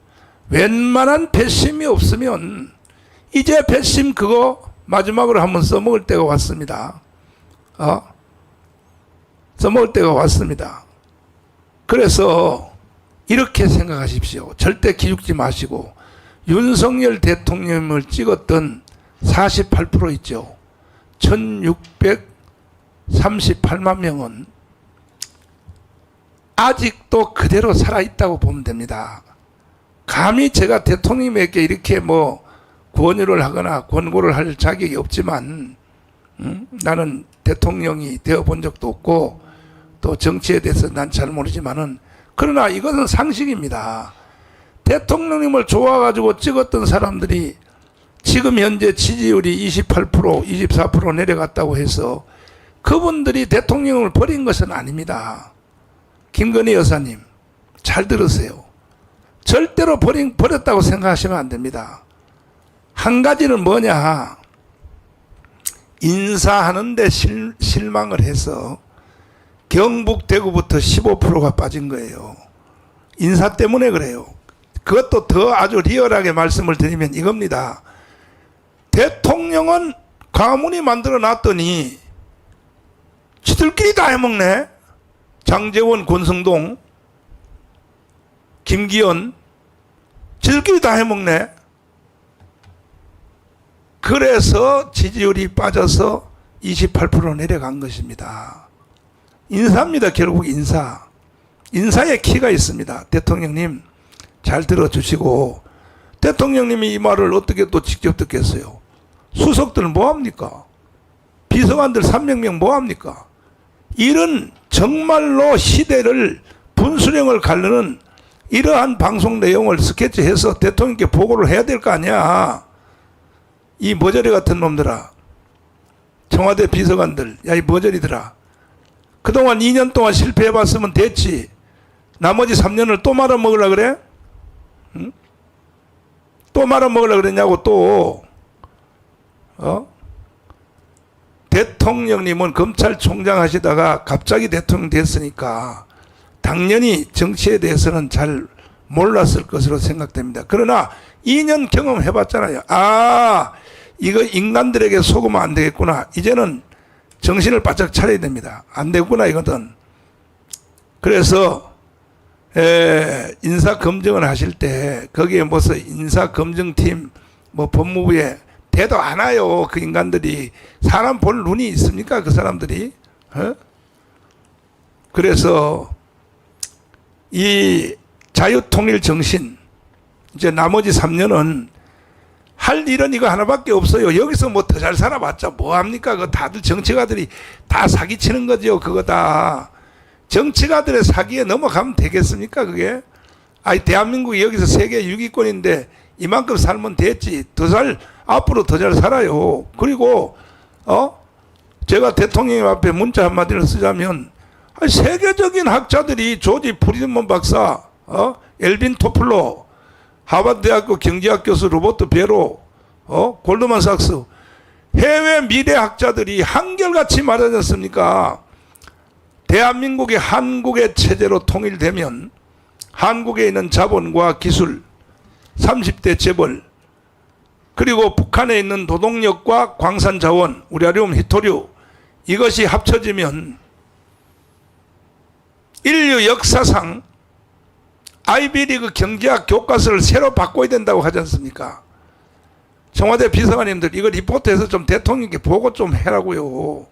웬만한 배심이 없으면 이제 배심 그거 마지막으로 한번 써먹을 때가 왔습니다. 써먹을 때가 왔습니다. 그래서 이렇게 생각하십시오. 절대 기죽지 마시고 윤석열 대통령을 찍었던 48% 있죠. 1638만 명은 아직도 그대로 살아있다고 보면 됩니다. 감히 제가 대통령에게 이렇게 뭐 권유를 하거나 권고를 할 자격이 없지만 나는 대통령이 되어본 적도 없고 또 정치에 대해서 난 잘 모르지만은, 그러나 이것은 상식입니다. 대통령님을 좋아가지고 찍었던 사람들이 지금 현재 지지율이 28%, 24% 내려갔다고 해서 그분들이 대통령을 버린 것은 아닙니다. 김건희 여사님, 잘 들으세요. 절대로 버렸다고 생각하시면 안 됩니다. 한 가지는 뭐냐, 인사하는데 실망을 해서 경북 대구부터 15%가 빠진 거예요. 인사 때문에 그래요. 그것도 더 아주 리얼하게 말씀을 드리면 이겁니다. 대통령은 광화문이 만들어 놨더니 지들끼리 다 해먹네. 장제원, 권성동, 김기현 지들끼리 다 해먹네. 그래서 지지율이 빠져서 28% 내려간 것입니다. 인사입니다. 결국 인사. 인사에 키가 있습니다. 대통령님 잘 들어주시고, 대통령님이 이 말을 어떻게 또 직접 듣겠어요? 수석들 뭐합니까? 비서관들 300명 뭐합니까? 이런 정말로 시대를 분수령을 가르는 이러한 방송 내용을 스케치해서 대통령께 보고를 해야 될 거 아니야. 이 머저리 같은 놈들아, 청와대 비서관들, 야 이 머저리들아, 그동안 2년 동안 실패해봤으면 됐지. 나머지 3년을 또 말아먹으려고 그래? 응? 또 말아먹으려고 그랬냐고 또. 대통령님은 검찰총장 하시다가 갑자기 대통령 됐으니까 당연히 정치에 대해서는 잘 몰랐을 것으로 생각됩니다. 그러나 2년 경험해봤잖아요. 이거 인간들에게 속으면 안 되겠구나. 이제는 정신을 바짝 차려야 됩니다. 안 되구나 이거든. 그래서 인사 검증을 하실 때 거기에 무슨 인사 검증팀 뭐 법무부에 대도 안 와요. 그 인간들이 사람 볼 눈이 있습니까? 그 사람들이. 그래서 이 자유통일 정신 이제 나머지 3년은 할 일은 이거 하나밖에 없어요. 여기서 뭐 더 잘 살아봤자 뭐 합니까? 그 다들 정치가들이 다 사기치는 거죠. 그거 다 정치가들의 사기에 넘어가면 되겠습니까? 그게 아니 대한민국이 여기서 세계 6위권인데 이만큼 살면 됐지. 앞으로 더 잘 살아요. 그리고 제가 대통령 앞에 문자 한마디를 쓰자면 세계적인 학자들이 조지 프리드먼 박사, 엘빈 토플러, 하버드대학교 경제학 교수 로버트 베로, 골드만삭스 해외 미래학자들이 한결같이 말하지 않습니까? 대한민국이 한국의 체제로 통일되면 한국에 있는 자본과 기술, 30대 재벌, 그리고 북한에 있는 노동력과 광산자원, 우라늄, 히토류 이것이 합쳐지면 인류 역사상 아이비리그 경제학 교과서를 새로 바꿔야 된다고 하지 않습니까? 청와대 비서관님들 이거 리포트해서 좀 대통령께 보고 좀 해라고요.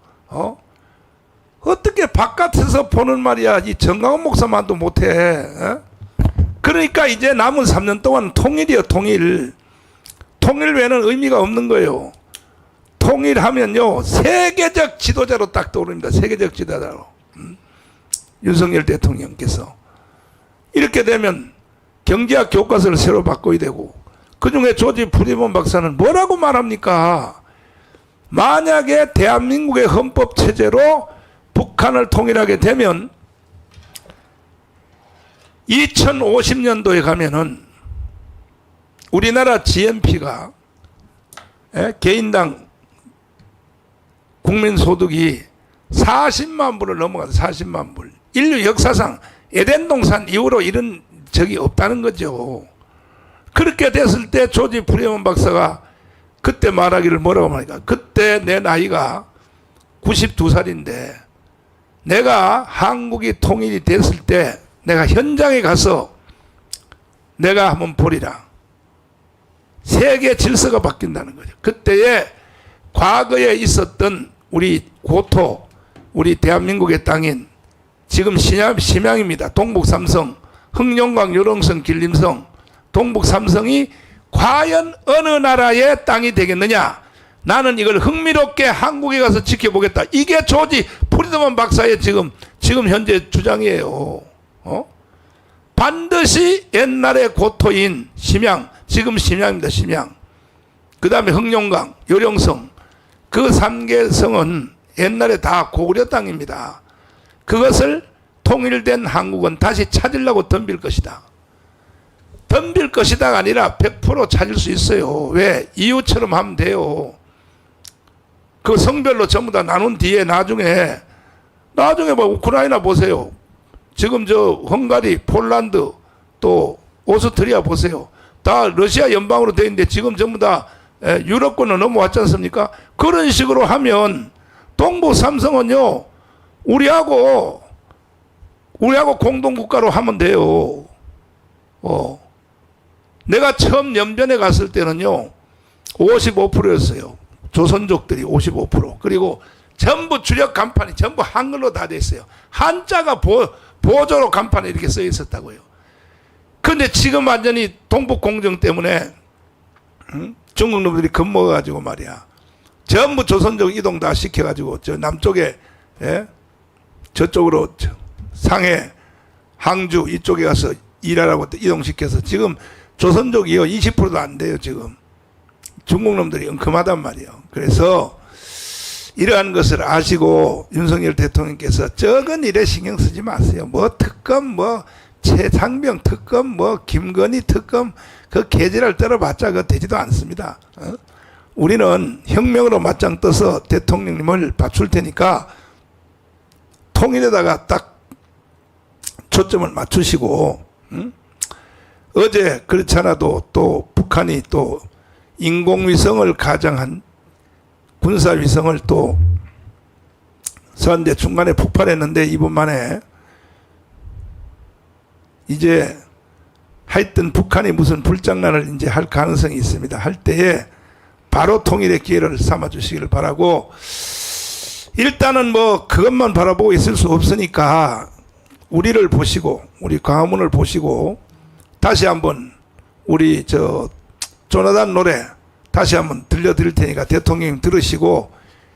어떻게 바깥에서 보는 말이야. 이 정강원 목사만도 못해. 그러니까 이제 남은 3년 동안 통일이요. 통일 외에는 의미가 없는 거예요. 통일하면요 세계적 지도자로 딱 떠오릅니다. 세계적 지도자로. 윤석열 대통령께서 이렇게 되면 경제학 교과서를 새로 바꿔야 되고 그중에 조지 프리드먼 박사는 뭐라고 말합니까? 만약에 대한민국의 헌법 체제로 북한을 통일하게 되면 2050년도에 가면은 우리나라 GNP가 개인당 국민소득이 40만 불을 넘어가서 40만 불. 인류 역사상 에덴 동산 이후로 이런 적이 없다는 거죠. 그렇게 됐을 때 조지 프리드먼 박사가 그때 말하기를 뭐라고 말하니까 그때 내 나이가 92살인데 내가 한국이 통일이 됐을 때 내가 현장에 가서 내가 한번 보리라. 세계 질서가 바뀐다는 거죠. 그때의 과거에 있었던 우리 고토, 우리 대한민국의 땅인 지금 심양입니다. 동북 삼성, 흑룡강, 요령성, 길림성, 동북 삼성이 과연 어느 나라의 땅이 되겠느냐? 나는 이걸 흥미롭게 한국에 가서 지켜보겠다. 이게 조지 프리드먼 박사의 지금 현재 주장이에요. 반드시 옛날의 고토인 심양, 지금 심양입니다. 심양. 그 다음에 흑룡강, 요령성, 그 3개 성은 옛날에 다 고구려 땅입니다. 그것을 통일된 한국은 다시 찾으려고 덤빌 것이다. 덤빌 것이다가 아니라 100% 찾을 수 있어요. 왜? 이유처럼 하면 돼요. 그 성별로 전부 다 나눈 뒤에 나중에 뭐 우크라이나 보세요. 지금 저 헝가리, 폴란드 또 오스트리아 보세요. 다 러시아 연방으로 돼 있는데 지금 전부 다 유럽권으로 넘어왔지 않습니까? 그런 식으로 하면 동북 삼성은요 우리하고 공동국가로 하면 돼요. 내가 처음 연변에 갔을 때는요 55%였어요. 조선족들이 55%. 그리고 전부 주력 간판이 전부 한글로 다 돼 있어요. 한자가 보조로 간판에 이렇게 써 있었다고요. 근데 지금 완전히 동북 공정 때문에 중국 놈들이 겁먹어가지고 말이야. 전부 조선족 이동 다 시켜가지고 저 남쪽에 저쪽으로 상해, 항주 이쪽에 가서 일하라고 이동시켜서 지금 조선족이요 20%도 안 돼요. 지금 중국 놈들이 은큼하단 말이에요. 그래서 이러한 것을 아시고 윤석열 대통령께서 적은 일에 신경 쓰지 마세요. 뭐 특검, 뭐 최상병 특검, 뭐 김건희 특검 그 개지를 떨어봤자 그거 되지도 않습니다. 우리는 혁명으로 맞짱 떠서 대통령님을 받출 테니까 통일에다가 딱 초점을 맞추시고 어제 그렇지 않아도 또 북한이 또 인공위성을 가장한 군사위성을 또 쐈는데 중간에 폭발했는데 2분 만에 이제 하여튼 북한이 무슨 불장난을 이제 할 가능성이 있습니다. 할 때에 바로 통일의 기회를 삼아 주시기를 바라고, 일단은 뭐 그것만 바라보고 있을 수 없으니까 우리를 보시고 우리 광화문을 보시고 다시 한번 우리 저 조나단 노래 다시 한번 들려드릴 테니까 대통령님 들으시고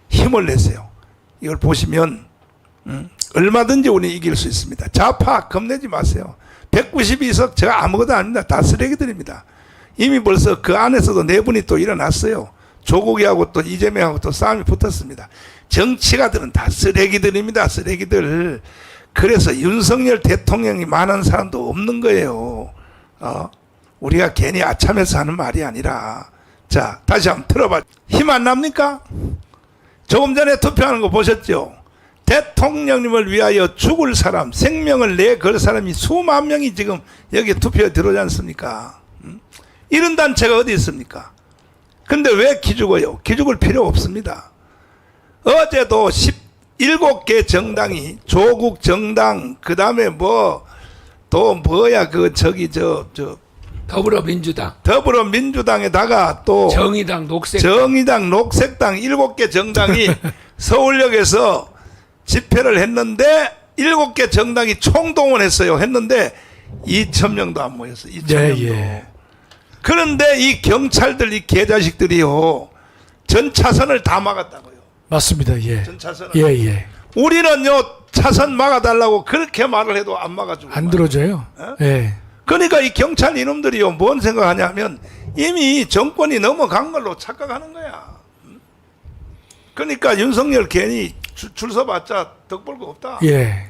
힘을 내세요. 이걸 보시면 얼마든지 우리 이길 수 있습니다. 좌파 겁내지 마세요. 192석 제가 아무것도 아닙니다. 다 쓰레기들입니다. 이미 벌써 그 안에서도 내분이 또 일어났어요. 조국이하고 또 이재명하고 또 싸움이 붙었습니다. 정치가들은 다 쓰레기들입니다. 쓰레기들. 그래서 윤석열 대통령이 많은 사람도 없는 거예요. 우리가 괜히 아참해서 하는 말이 아니라. 자, 다시 한번 들어봐. 힘 안 납니까? 조금 전에 투표하는 거 보셨죠? 대통령님을 위하여 죽을 사람, 생명을 내걸 사람이 수만 명이 지금 여기 투표에 들어오지 않습니까? 이런 단체가 어디 있습니까? 근데 왜 기죽어요? 기죽을 필요 없습니다. 어제도 17개 정당이 조국 정당, 그 다음에 또 뭐야, 더불어민주당에다가 또 정의당, 녹색당 7개 정당이 서울역에서 집회를 했는데 7개 정당이 총동원했어요. 했는데 2,000명도 안 모였어요. 2,000명도. 예. 그런데 이 경찰들, 이 개자식들이요, 전 차선을 다 막았다고요. 맞습니다. 예. 전 차선을. 예. 우리는요, 차선 막아달라고 그렇게 말을 해도 안 막아주고. 안 들어줘요. 예. 그러니까 이 경찰 이놈들이요, 뭔 생각하냐면 이미 정권이 넘어간 걸로 착각하는 거야. 그러니까 윤석열 괜히 줄 서봤자 덕 볼 거 없다. 예.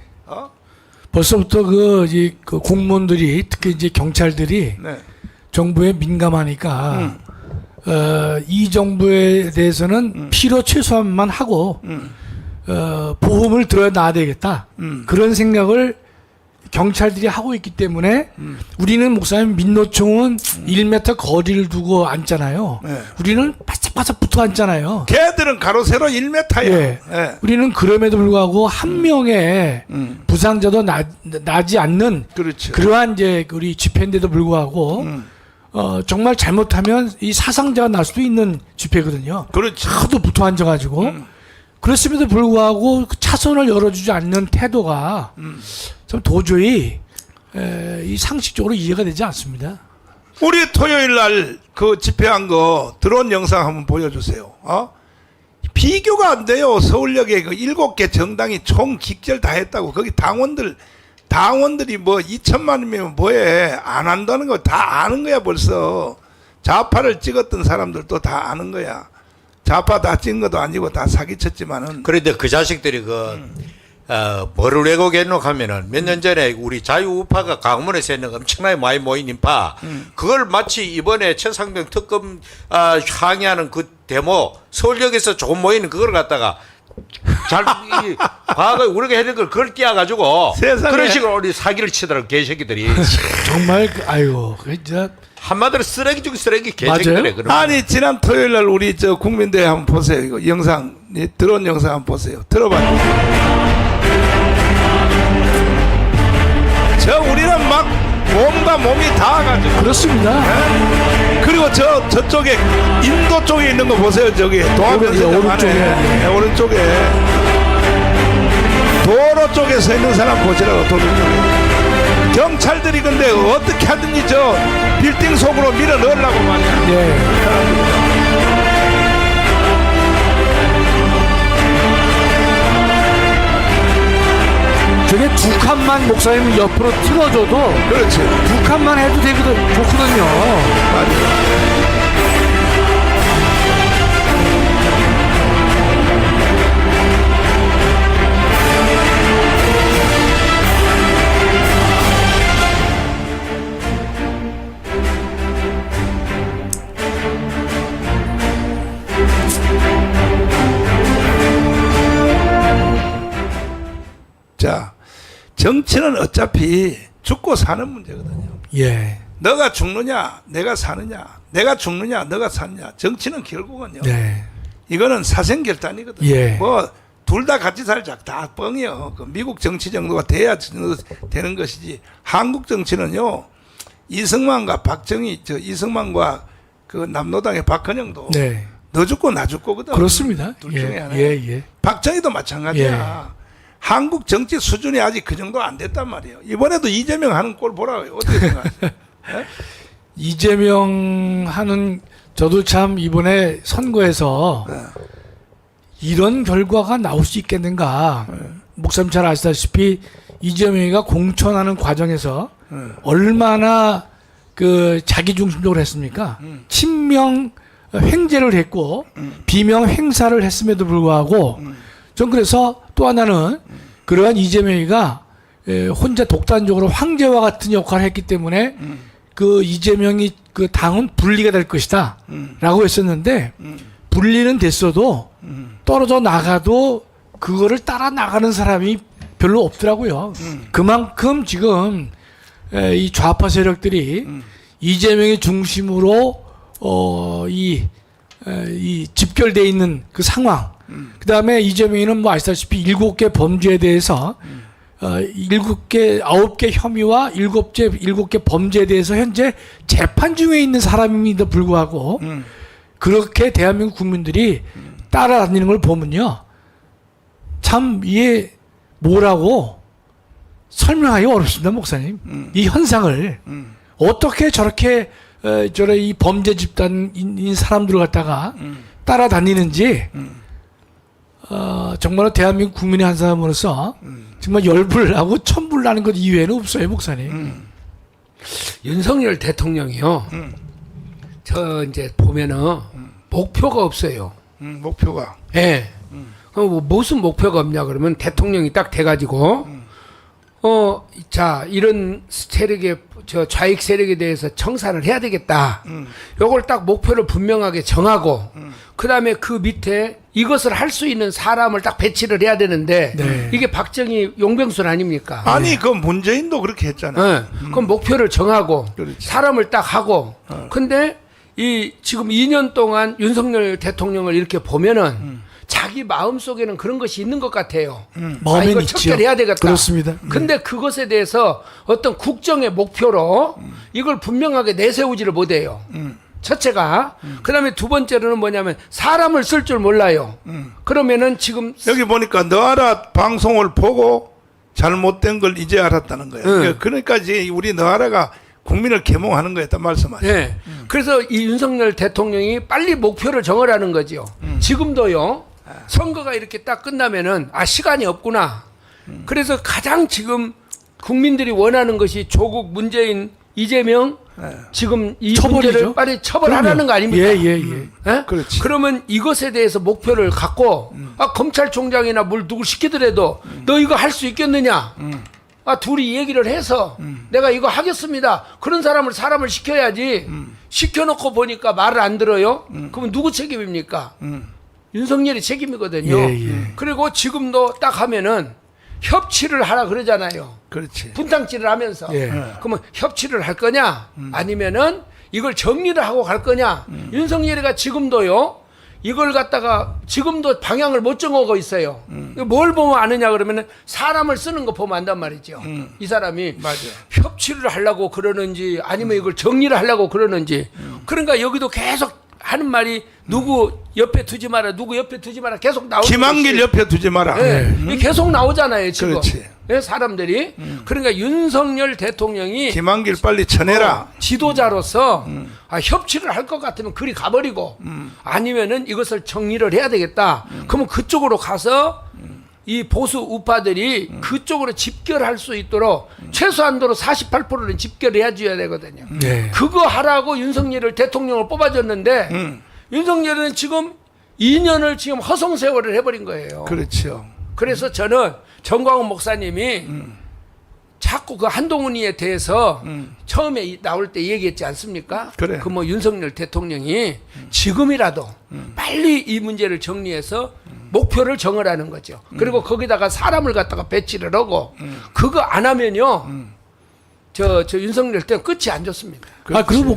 벌써부터 그 공무원들이, 특히 이제 경찰들이 네. 정부에 민감하니까 이 정부에 대해서는 필요 최소한만 하고 보험을 들어야 놔야 되겠다. 그런 생각을 경찰들이 하고 있기 때문에 우리는 목사님 민노총은 1m 거리를 두고 앉잖아요. 네. 우리는 바짝바짝 붙어 앉잖아요. 걔들은 가로 세로 1m야. 예. 예. 우리는 그럼에도 불구하고 한 명의 부상자도 나지 않는 그렇죠. 그러한 이제 우리 집회인데도 불구하고 정말 잘못하면 이 사상자가 날 수도 있는 집회거든요. 그렇죠. 하도 붙어 앉아가지고 그렇음에도 불구하고 그 차선을 열어주지 않는 태도가 참 도저히 이 상식적으로 이해가 되지 않습니다. 우리 토요일 날 그 집회한 거 드론 영상 한번 보여주세요. 비교가 안 돼요. 서울역에 그 7개 정당이 총 직결 다 했다고. 거기 당원들이 뭐 2천만이면 뭐해. 안 한다는 거 다 아는 거야 벌써. 좌파를 찍었던 사람들도 다 아는 거야. 좌파 다 찍은 것도 아니고 다 사기쳤지만은. 그런데 그 자식들이 뭐를 왜곡했노 하면은 몇 년 전에 우리 자유우파가 강원에서 했는 거 엄청나게 많이 모인 인파 그걸 마치 이번에 최상병 특검 항의하는 그 데모 서울역에서 조금 모이는 그걸 갖다가 과거에 우리가 했는 걸 그걸 띄워가지고 세상에. 그런 식으로 우리 사기를 치더라고 개새끼들이. 정말 아이고 진짜 한마디로 쓰레기 중에 쓰레기 개새끼들이. 아니 지난 토요일 날 우리 저 국민대회 한번 보세요. 이거 영상, 드론 영상 한번 보세요. 들어봐요. 저 우리는 막 몸과 몸이 닿아가지고. 그렇습니다. 네? 그리고 저쪽에 인도 쪽에 있는 거 보세요. 저기 동학면서 오른쪽에. 오른쪽에 도로 쪽에 서 있는 사람 보시라고. 도로 쪽에 경찰들이 근데 어떻게 하든지 저 빌딩 속으로 밀어 넣으려고 말이야. 예. 저게 두 칸만 목사님 옆으로 틀어줘도 그렇지. 두 칸만 해도 좋거든요. 맞아요. 자, 정치는 어차피 죽고 사는 문제거든요. 예. 너가 죽느냐 내가 사느냐, 내가 죽느냐 너가 사느냐. 정치는 결국은요. 네. 이거는 사생결단이거든요. 예. 뭐 둘 다 같이 살자 다 뻥이요. 그 미국 정치 정도가 돼야 되는 것이지. 한국 정치는요. 이승만과 이승만과 그 남노당의 박헌영도 네. 너 죽고 나 죽고거든. 그렇습니다. 둘 중에 예. 하나. 예. 박정희도 마찬가지야. 한국 정치 수준이 아직 그 정도 안 됐단 말이에요. 이번에도 이재명 하는 꼴 보라고요. 어떻게 생각하세요? 이재명 하는 저도 참 이번에 선거에서 이런 결과가 나올 수 있겠는가. 목사님 잘 아시다시피 이재명이가 공천하는 과정에서 얼마나 그 자기 중심적으로 했습니까? 친명 횡재를 했고 비명 행사를 했음에도 불구하고 전 그래서 또 하나는 그러한 이재명이가 혼자 독단적으로 황제와 같은 역할을 했기 때문에 그 이재명이 그 당은 분리가 될 것이다 라고 했었는데 분리는 됐어도 떨어져 나가도 그거를 따라 나가는 사람이 별로 없더라고요. 그만큼 지금 이 좌파 세력들이 이재명의 중심으로 이 집결돼 있는 그 상황. 그 다음에 이재명이는 뭐 아시다시피 7개 범죄에 대해서 9개 혐의와 7개 범죄에 대해서 현재 재판 중에 있는 사람임에도 불구하고 그렇게 대한민국 국민들이 따라다니는 걸 보면요. 참 이게 뭐라고 설명하기 어렵습니다, 목사님. 이 현상을 어떻게 저렇게 저런 이 범죄 집단인 사람들을 갖다가 따라다니는지 정말로 대한민국 국민의 한 사람으로서 정말 열불 나고 천불 나는 것 이외에는 없어요, 목사님. 윤석열 대통령이요. 저 이제 보면은 목표가 없어요. 목표가. 예. 그럼 뭐 무슨 목표가 없냐 그러면 대통령이 딱 돼가지고 자 이런 세력의 저 좌익 세력에 대해서 청산을 해야 되겠다. 요걸 딱 목표를 분명하게 정하고 그 다음에 그 밑에 이것을 할 수 있는 사람을 딱 배치를 해야 되는데 네. 이게 박정희 용병술 아닙니까? 아니 그 문재인도 그렇게 했잖아. 그럼 목표를 정하고 그렇지. 사람을 딱 하고 근데 이 지금 2년 동안 윤석열 대통령을 이렇게 보면은 자기 마음속에는 그런 것이 있는 것 같아요. 마음엔 이걸 있죠. 척결해야 되겠다. 그렇습니다. 근데 그것에 대해서 어떤 국정의 목표로 이걸 분명하게 내세우지를 못해요. 첫째가 그다음에 두 번째로는 뭐냐면 사람을 쓸 줄 몰라요. 그러면은 지금 여기 보니까 너하라 방송을 보고 잘못된 걸 이제 알았다는 거예요. 그러니까 이제 우리 너하라가 국민을 계몽하는 거였단 말씀하시죠. 네. 그래서 이 윤석열 대통령이 빨리 목표를 정하라는 거죠. 지금도요. 선거가 이렇게 딱 끝나면은 시간이 없구나. 그래서 가장 지금 국민들이 원하는 것이 조국, 문재인, 이재명 지금 이 처벌이죠. 문제를 빨리 처벌하라는 그럼요. 거 아닙니까? 예. 예? 그렇지. 그러면 이것에 대해서 목표를 갖고 검찰총장이나 뭘 누구 시키더라도 너 이거 할 수 있겠느냐? 둘이 얘기를 해서 내가 이거 하겠습니다. 그런 사람을 시켜야지. 시켜놓고 보니까 말을 안 들어요. 그러면 누구 책임입니까? 윤석열이 책임이거든요. 예. 그리고 지금도 딱 하면은 협치를 하라 그러잖아요. 그렇지. 분탕질을 하면서. 예. 그러면 협치를 할 거냐? 아니면은 이걸 정리를 하고 갈 거냐? 윤석열이가 지금도요. 이걸 갖다가 지금도 방향을 못 정하고 있어요. 뭘 보면 아느냐 그러면은 사람을 쓰는 거 보면 안단 말이죠. 이 사람이 맞아요. 협치를 하려고 그러는지 아니면 이걸 정리를 하려고 그러는지. 그러니까 여기도 계속 하는 말이 누구 옆에 두지 마라, 누구 옆에 두지 마라 계속 나오는 김한길 옆에 두지 마라. 이게 계속 나오잖아요 지금. 그렇지. 예, 사람들이. 그러니까 윤석열 대통령이 김한길 빨리 쳐내라. 지도자로서 협치를 할 것 같으면 그리 가버리고 아니면은 이것을 정리를 해야 되겠다. 그러면 그쪽으로 가서 이 보수 우파들이 그쪽으로 집결할 수 있도록 최소한도로 48%는 집결해야 줘야 되거든요. 네. 그거 하라고 윤석열을 대통령을 뽑아줬는데 윤석열은 지금 2년을 지금 허송세월을 해버린 거예요. 그렇죠. 그래서 저는 정광훈 목사님이 자꾸 그 한동훈이에 대해서 처음에 나올 때 얘기했지 않습니까? 그래. 그 뭐 윤석열 대통령이 지금이라도 빨리 이 문제를 정리해서 목표를 정하라는 거죠. 그리고 거기다가 사람을 갖다가 배치를 하고 그거 안 하면요. 저 윤석열 때는 끝이 안 좋습니다. 그리고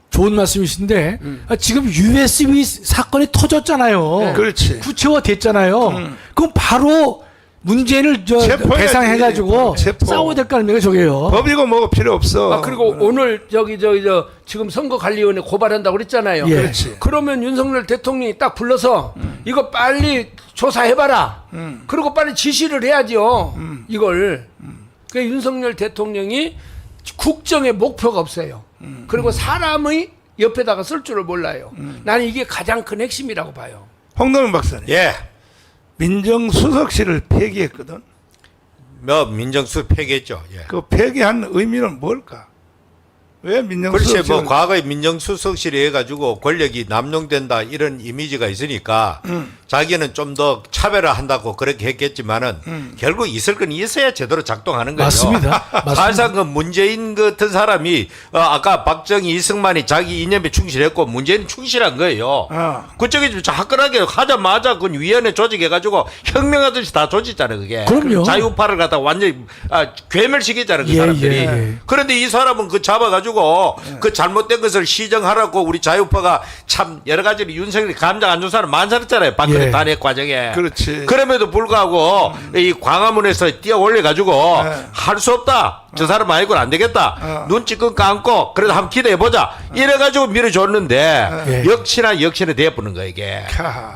좋은 말씀이신데 지금 USB 사건이 터졌잖아요. 네. 그렇지. 구체화됐잖아요. 그럼 바로 문재인을 체포해야지. 배상해가지고 체포. 싸워야 될 거 아닙니까, 저게요. 법이고 뭐고 필요 없어. 그리고 오늘 지금 선거관리위원회 고발한다고 그랬잖아요. 예. 그렇지. 그러면 윤석열 대통령이 딱 불러서 이거 빨리 조사해봐라. 그리고 빨리 지시를 해야죠. 이걸. 그 윤석열 대통령이 국정의 목표가 없어요. 그리고 사람의 옆에다가 쓸 줄을 몰라요. 나는 이게 가장 큰 핵심이라고 봐요. 홍동현 박사님. 예. 민정수석실을 폐기했거든. 민정수 폐기했죠. 예. 그 폐기한 의미는 뭘까? 왜 글쎄 민정수석실? 뭐 과거에 민정수석실이 해가지고 권력이 남용된다 이런 이미지가 있으니까 자기는 좀 더 차별화한다고 그렇게 했겠지만은 결국 있을 건 있어야 제대로 작동하는 거죠. 맞습니다. 사실상 그 문재인 같은 사람이 아까 박정희 이승만이 자기 이념에 충실했고 문재인은 충실한 거예요. 그쪽에 좀 화끈하게 하자마자 그 위원회 조직해가지고 혁명하듯이 다 조직잖아요. 그게 그럼요. 자유파를 갖다 완전히 괴멸시키잖아요. 그 예, 사람들이. 예. 그런데 이 사람은 그 잡아가지고 그 잘못된 것을 시정하라고 우리 자유파가 참 여러 가지로 윤석열이 감정 안 좋은 사람 많았잖아요. 박근혜 예. 탄핵 과정에. 그렇지. 그럼에도 불구하고 이 광화문에서 뛰어 올려가지고 할 수 없다. 저 사람 아니고는 안 되겠다. 눈치껏 감고 그래도 한번 기대해보자. 이래가지고 밀어줬는데 역시나 돼버는 거예요 이게.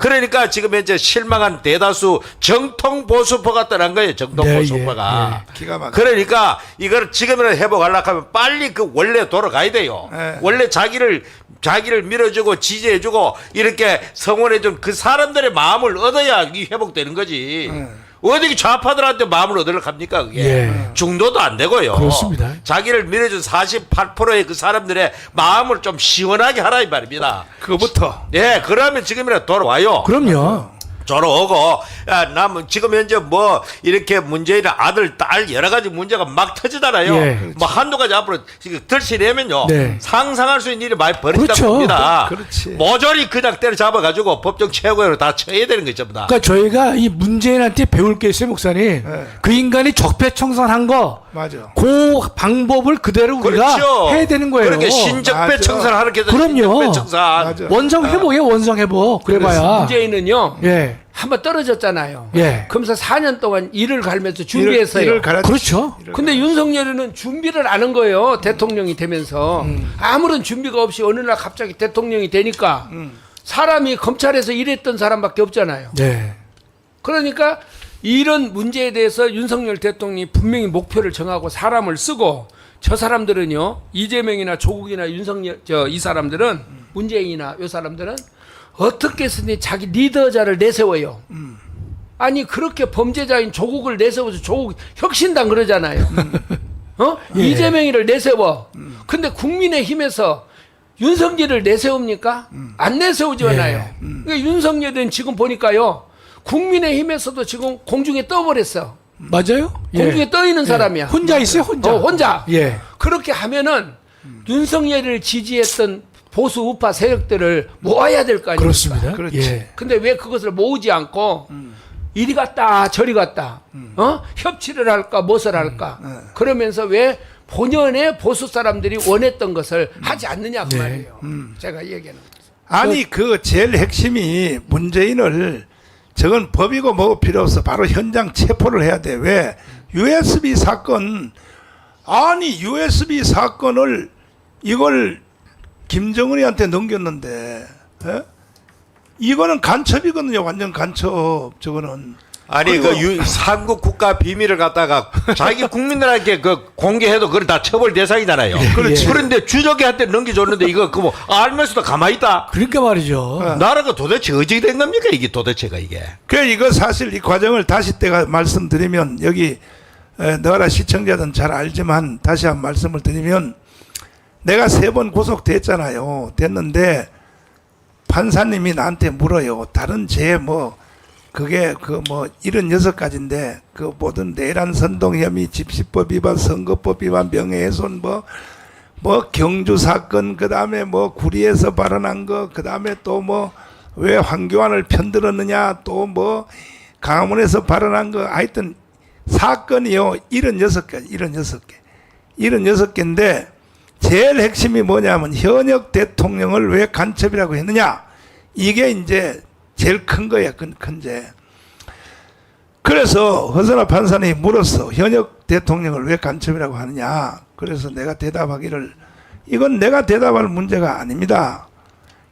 그러니까 지금 현재 실망한 대다수 정통 보수파가 떠난 거예요. 정통 네, 보수파가. 기가 막혀. 그러니까 이걸 지금이라도 회복하려고 하면 빨리 그 원래 돌아가야 돼요. 원래 자기를 밀어주고 지지해주고 이렇게 성원해준 그 사람들의 마음을 얻어야 이 회복되는 거지. 어디 좌파들한테 마음을 얻으려고 합니까 그게. 예. 중도도 안 되고요. 그렇습니다. 자기를 밀어준 48%의 그 사람들의 마음을 좀 시원하게 하라 이 말입니다. 그거부터. 예, 그러면 지금이라도 돌아와요. 그럼요. 저러고 남은 지금 현재 뭐 이렇게 문재인의 아들 딸 여러 가지 문제가 막 터지잖아요. 예. 뭐 한두 가지 앞으로 들시려면요 네. 상상할 수 있는 일이 많이 벌어진다고 그렇죠. 봅니다. 그렇지. 모조리 그냥 때려잡아가지고 법정 최고위로 다 쳐야 되는 거죠. 다. 그러니까 저희가 이 문재인한테 배울 게 있어요, 목사님. 그 인간이 적폐청산한 거, 맞아. 그 방법을 그대로 우리가 그렇죠. 해야 되는 거예요. 그렇게 신적배 맞아. 청산하는 게 그럼요. 신적배 청산. 맞아. 원정 회복이에요, 원정 회복. 그래봐야. 문재인은요. 예. 한번 떨어졌잖아요. 예. 그러면서 4년 동안 일을 갈면서 준비했어요. 일을 갈았지. 그렇죠. 근데 윤석열이는 준비를 안 한 거예요. 대통령이 되면서. 아무런 준비가 없이 어느 날 갑자기 대통령이 되니까 사람이 검찰에서 일했던 사람밖에 없잖아요. 네. 그러니까 이런 문제에 대해서 윤석열 대통령이 분명히 목표를 정하고 사람을 쓰고 저 사람들은요. 이재명이나 조국이나 윤석열 이 사람들은 문재인이나 이 사람들은 어떻게 해서든 자기 리더자를 내세워요. 아니 그렇게 범죄자인 조국을 내세워서 조국 혁신당 그러잖아요. 예. 이재명이를 내세워. 근데 국민의힘에서 윤석열을 내세웁니까? 안 내세우잖아요. 예. 그러니까 윤석열은 지금 보니까요. 국민의힘에서도 지금 공중에 떠버렸어. 맞아요? 공중에 떠 있는 사람이야. 혼자 있어요, 혼자. 혼자. 예. 그렇게 하면은 윤석열을 지지했던 보수 우파 세력들을 모아야 될 거 아닙니까? 그렇습니다. 그렇지. 예. 근데 왜 그것을 모으지 않고 이리 갔다 저리 갔다 협치를 할까 무엇을 할까 그러면서 왜 본연의 보수 사람들이 원했던 것을 하지 않느냐 그 네. 말이에요. 제가 얘기하는 거죠. 아니 그 제일 핵심이 문재인을 저건 법이고 뭐고 필요 없어. 바로 현장 체포를 해야 돼. 왜? USB 사건. 아니 USB 사건을 이걸 김정은이한테 넘겼는데 에? 이거는 간첩이거든요. 완전 간첩. 저거는. 아니 그리고- 한국 국가 비밀을 갖다가 자기 국민들에게 그 공개해도 그건 다 처벌 대상이잖아요. 그렇지. 그런데 주적한테 넘겨줬는데 이거 그 뭐 알면서도 가만히 있다. 그러니까 말이죠. 나라가 도대체 어찌 된 겁니까 이게 도대체가 이게. 그 이거 사실 이 과정을 다시 때가 말씀드리면 여기 너라 시청자들은 잘 알지만 다시 한 말씀을 드리면 내가 3번 구속됐잖아요. 됐는데 판사님이 나한테 물어요. 다른 죄 뭐 그게 그 뭐 76가지인데 그 모든 내란 선동 혐의, 집시법 위반, 선거법 위반, 명예훼손 뭐 경주 사건, 그다음에 뭐 구리에서 발언한 거, 그다음에 또 뭐 왜 황교안을 편들었느냐, 또 뭐 강화문에서 발언한 거, 하여튼 사건이요 76개. 이런 6개인데 제일 핵심이 뭐냐면 현역 대통령을 왜 간첩이라고 했느냐. 이게 이제 제일 큰 거야. 큰 죄. 그래서 허선화 판사님이 물었어. 현역 대통령을 왜 간첩이라고 하느냐. 그래서 내가 대답하기를 이건 내가 대답할 문제가 아닙니다.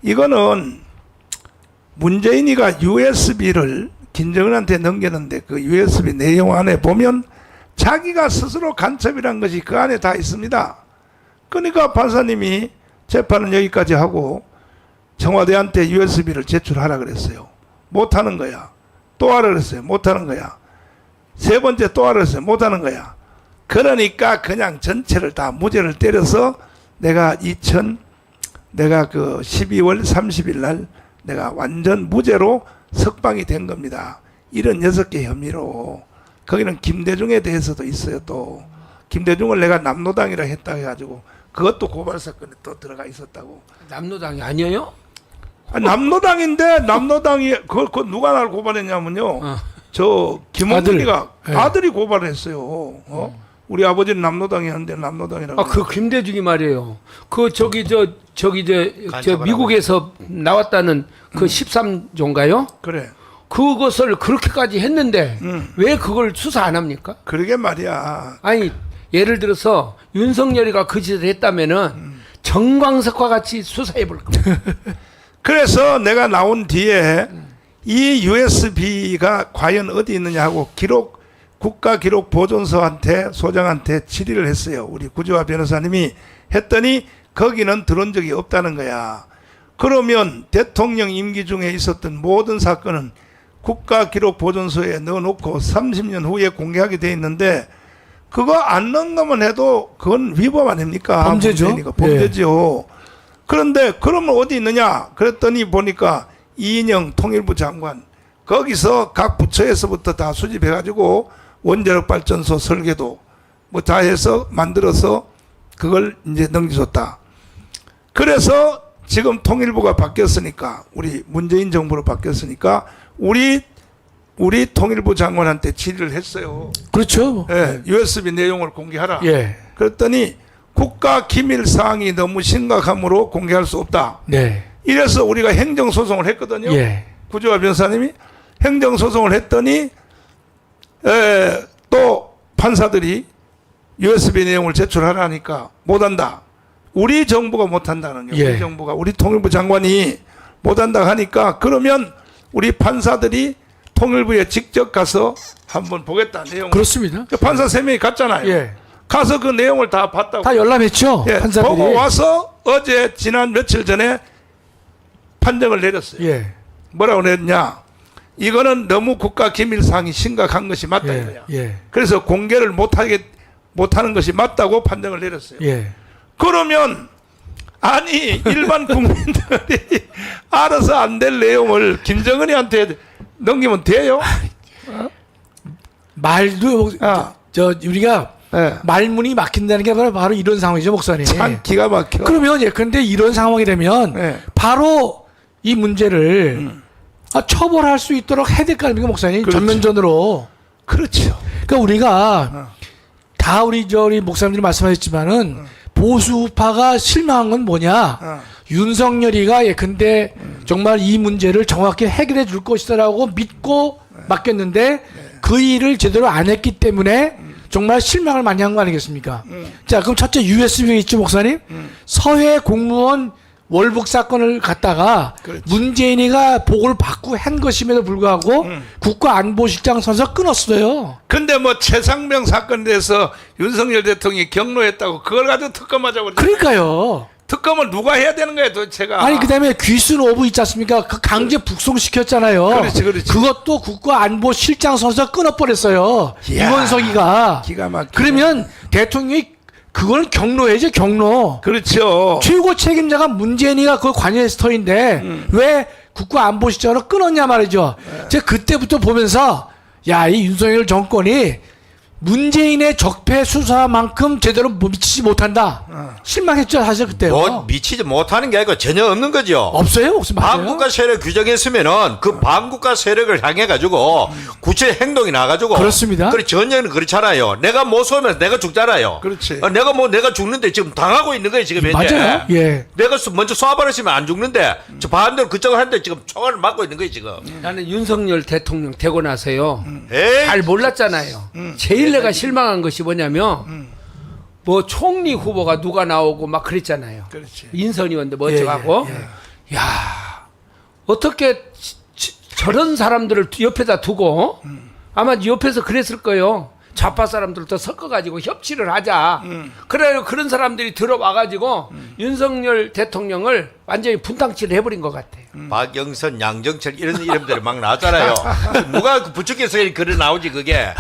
이거는 문재인이가 USB를 김정은한테 넘겼는데 그 USB 내용 안에 보면 자기가 스스로 간첩이란 것이 그 안에 다 있습니다. 그러니까 판사님이 재판은 여기까지 하고 청와대한테 USB를 제출하라 그랬어요. 못하는 거야. 또 하라 그랬어요. 못하는 거야. 세 번째 또 하라 그랬어요. 못하는 거야. 그러니까 그냥 전체를 다 무죄를 때려서 내가 내가 그 12월 30일 날 내가 완전 무죄로 석방이 된 겁니다. 이런 6개 혐의로. 거기는 김대중에 대해서도 있어요. 또 김대중을 내가 남노당이라 했다 해가지고 그것도 고발 사건에 또 들어가 있었다고. 남노당이 아니에요? 남노당인데 남노당이 그 누가 날 고발했냐면요. 저 김원근이가 아들이 고발했어요. 우리 아버지는 남노당이었는데 남노당이라고. 그 김대중이 말이에요. 그 저 미국에서 나왔다는 그 13조인가요? 그래. 그것을 그렇게까지 했는데 왜 그걸 수사 안 합니까? 그러게 말이야. 아니 예를 들어서 윤석열이가 그 짓을 했다면은 정광석과 같이 수사해 볼 겁니다. 그래서 내가 나온 뒤에 이 USB가 과연 어디 있느냐 하고 국가기록보존소한테 소장한테 질의를 했어요. 우리 구조화 변호사님이 했더니 거기는 들어온 적이 없다는 거야. 그러면 대통령 임기 중에 있었던 모든 사건은 국가기록보존소에 넣어놓고 30년 후에 공개하게 돼 있는데 그거 안 넣은 것만 해도 그건 위법 아닙니까? 범죄죠. 문제니까. 범죄죠. 그런데 그러면 어디 있느냐? 그랬더니 보니까 이인영 통일부 장관 거기서 각 부처에서부터 다 수집해가지고 원자력발전소 설계도 뭐 다 해서 만들어서 그걸 이제 넘겨줬다. 그래서 지금 통일부가 바뀌었으니까 우리 문재인 정부로 바뀌었으니까 우리 통일부 장관한테 질의를 했어요. 그렇죠. 예, USB 내용을 공개하라. 예. 그랬더니 국가 기밀 사항이 너무 심각하므로 공개할 수 없다. 네. 이래서 우리가 행정소송을 했거든요. 예. 구조화 변호사님이 행정소송을 했더니 또 판사들이 USB 내용을 제출하라니까 못한다. 우리 정부가 못한다는 거예요. 예. 우리 정부가 우리 통일부 장관이 못한다 하니까 그러면 우리 판사들이 통일부에 직접 가서 한번 보겠다 내용을. 그렇습니다. 그 판사 3명이 갔잖아요. 예. 가서 그 내용을 다 봤다고. 다 열람했죠. 예, 판사들이. 보고 와서 어제 지난 며칠 전에 판정을 내렸어요. 예. 뭐라고 냈냐? 이거는 너무 국가 기밀 사항이 심각한 것이 맞다 이거야. 예. 그래서 공개를 못하는 것이 맞다고 판정을 내렸어요. 예. 그러면 아니 일반 국민들이 알아서 안 될 내용을 김정은이한테 넘기면 돼요? 말도 아. 우리가 예. 말문이 막힌다는 게 바로 이런 상황이죠, 목사님. 참 기가 막혀. 그러면 그런데 이런 상황이 되면 예. 바로 이 문제를 처벌할 수 있도록 해야 될 거 아닙니까, 목사님? 그렇죠. 전면전으로. 그렇죠. 그러니까 우리가 다 우리 목사님들이 말씀하셨지만은 보수파가 실망한 건 뭐냐? 윤석열이가 예컨대 정말 이 문제를 정확히 해결해 줄 것이다라고 믿고 맡겼는데 그 일을 제대로 안 했기 때문에 정말 실망을 많이 한 거 아니겠습니까? 자, 그럼 첫째 USB 있죠, 목사님? 서해 공무원 월북 사건을 갖다가 그렇지. 문재인이가 보고를 받고 한 것임에도 불구하고 국가안보실장 선서 끊었어요. 근데 뭐 최상병 사건에 대해서 윤석열 대통령이 경로했다고 그걸 가지고 특검하자고 그러죠. 그러니까요. 특검을 누가 해야 되는 거예요 도대체가. 아니 그다음에 귀순 오브 있지 않습니까? 그 강제 북송시켰잖아요. 그렇지, 그렇지. 그것도 국가안보실장 선서 끊어버렸어요. 이야, 이원석이가. 기가 막히네. 그러면 대통령이 그거는 경로해야죠, 경로. 그렇죠. 최고 책임자가 문재인이가 그 관여했을 터인데 왜 국가안보실장으로 끊었냐 말이죠. 제가 그때부터 보면서 야, 이 윤석열 정권이 문재인의 적폐 수사만큼 제대로 미치지 못한다. 실망했죠 사실 그때요. 뭐 미치지 못하는 게 아니고 전혀 없는 거죠. 없어요 혹시 맞아요? 반국가 세력 규정했으면은 그 반국가 세력을 향해 가지고 구체 행동이 나가지고 그렇습니다. 그래 전혀는 그렇잖아요. 내가 못 쏘면 내가 죽잖아요. 그렇지. 내가 죽는데 지금 당하고 있는 거예요 지금 현재. 맞아요. 예. 내가 먼저 쏴버렸으면 안 죽는데 저 반대로 그쪽을 하는데 지금 총알을 맞고 있는 거예요 지금. 나는 윤석열 대통령 되고 나서요. 에이, 잘 몰랐잖아요. 제일 내가 실망한 것이 뭐냐면 뭐 총리 후보가 누가 나오고 막 그랬잖아요. 그렇지. 인선 의원도 먼저가고. 야 어떻게 저런 사람들을 옆에다 두고 아마 옆에서 그랬을 거예요. 좌파 사람들도 섞어가지고 협치를 하자. 그래요. 그런 사람들이 들어와가지고 윤석열 대통령을 완전히 분탕치를 해버린 것 같아요. 박영선, 양정철 이런 이름들이 막 나왔잖아요. 누가 그 부처께서 그래 나오지 그게.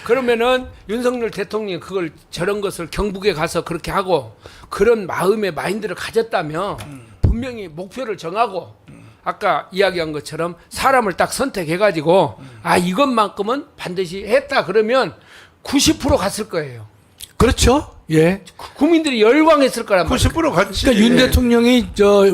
그러면은 윤석열 대통령이 그걸 저런 것을 경북에 가서 그렇게 하고 그런 마음의 마인드를 가졌다면 분명히 목표를 정하고 아까 이야기한 것처럼 사람을 딱 선택해가지고 아 이것만큼은 반드시 했다 그러면 90% 갔을 거예요. 그렇죠. 예. 국민들이 열광했을 거란 말이에요. 90% 같이. 그러니까 윤 대통령이 저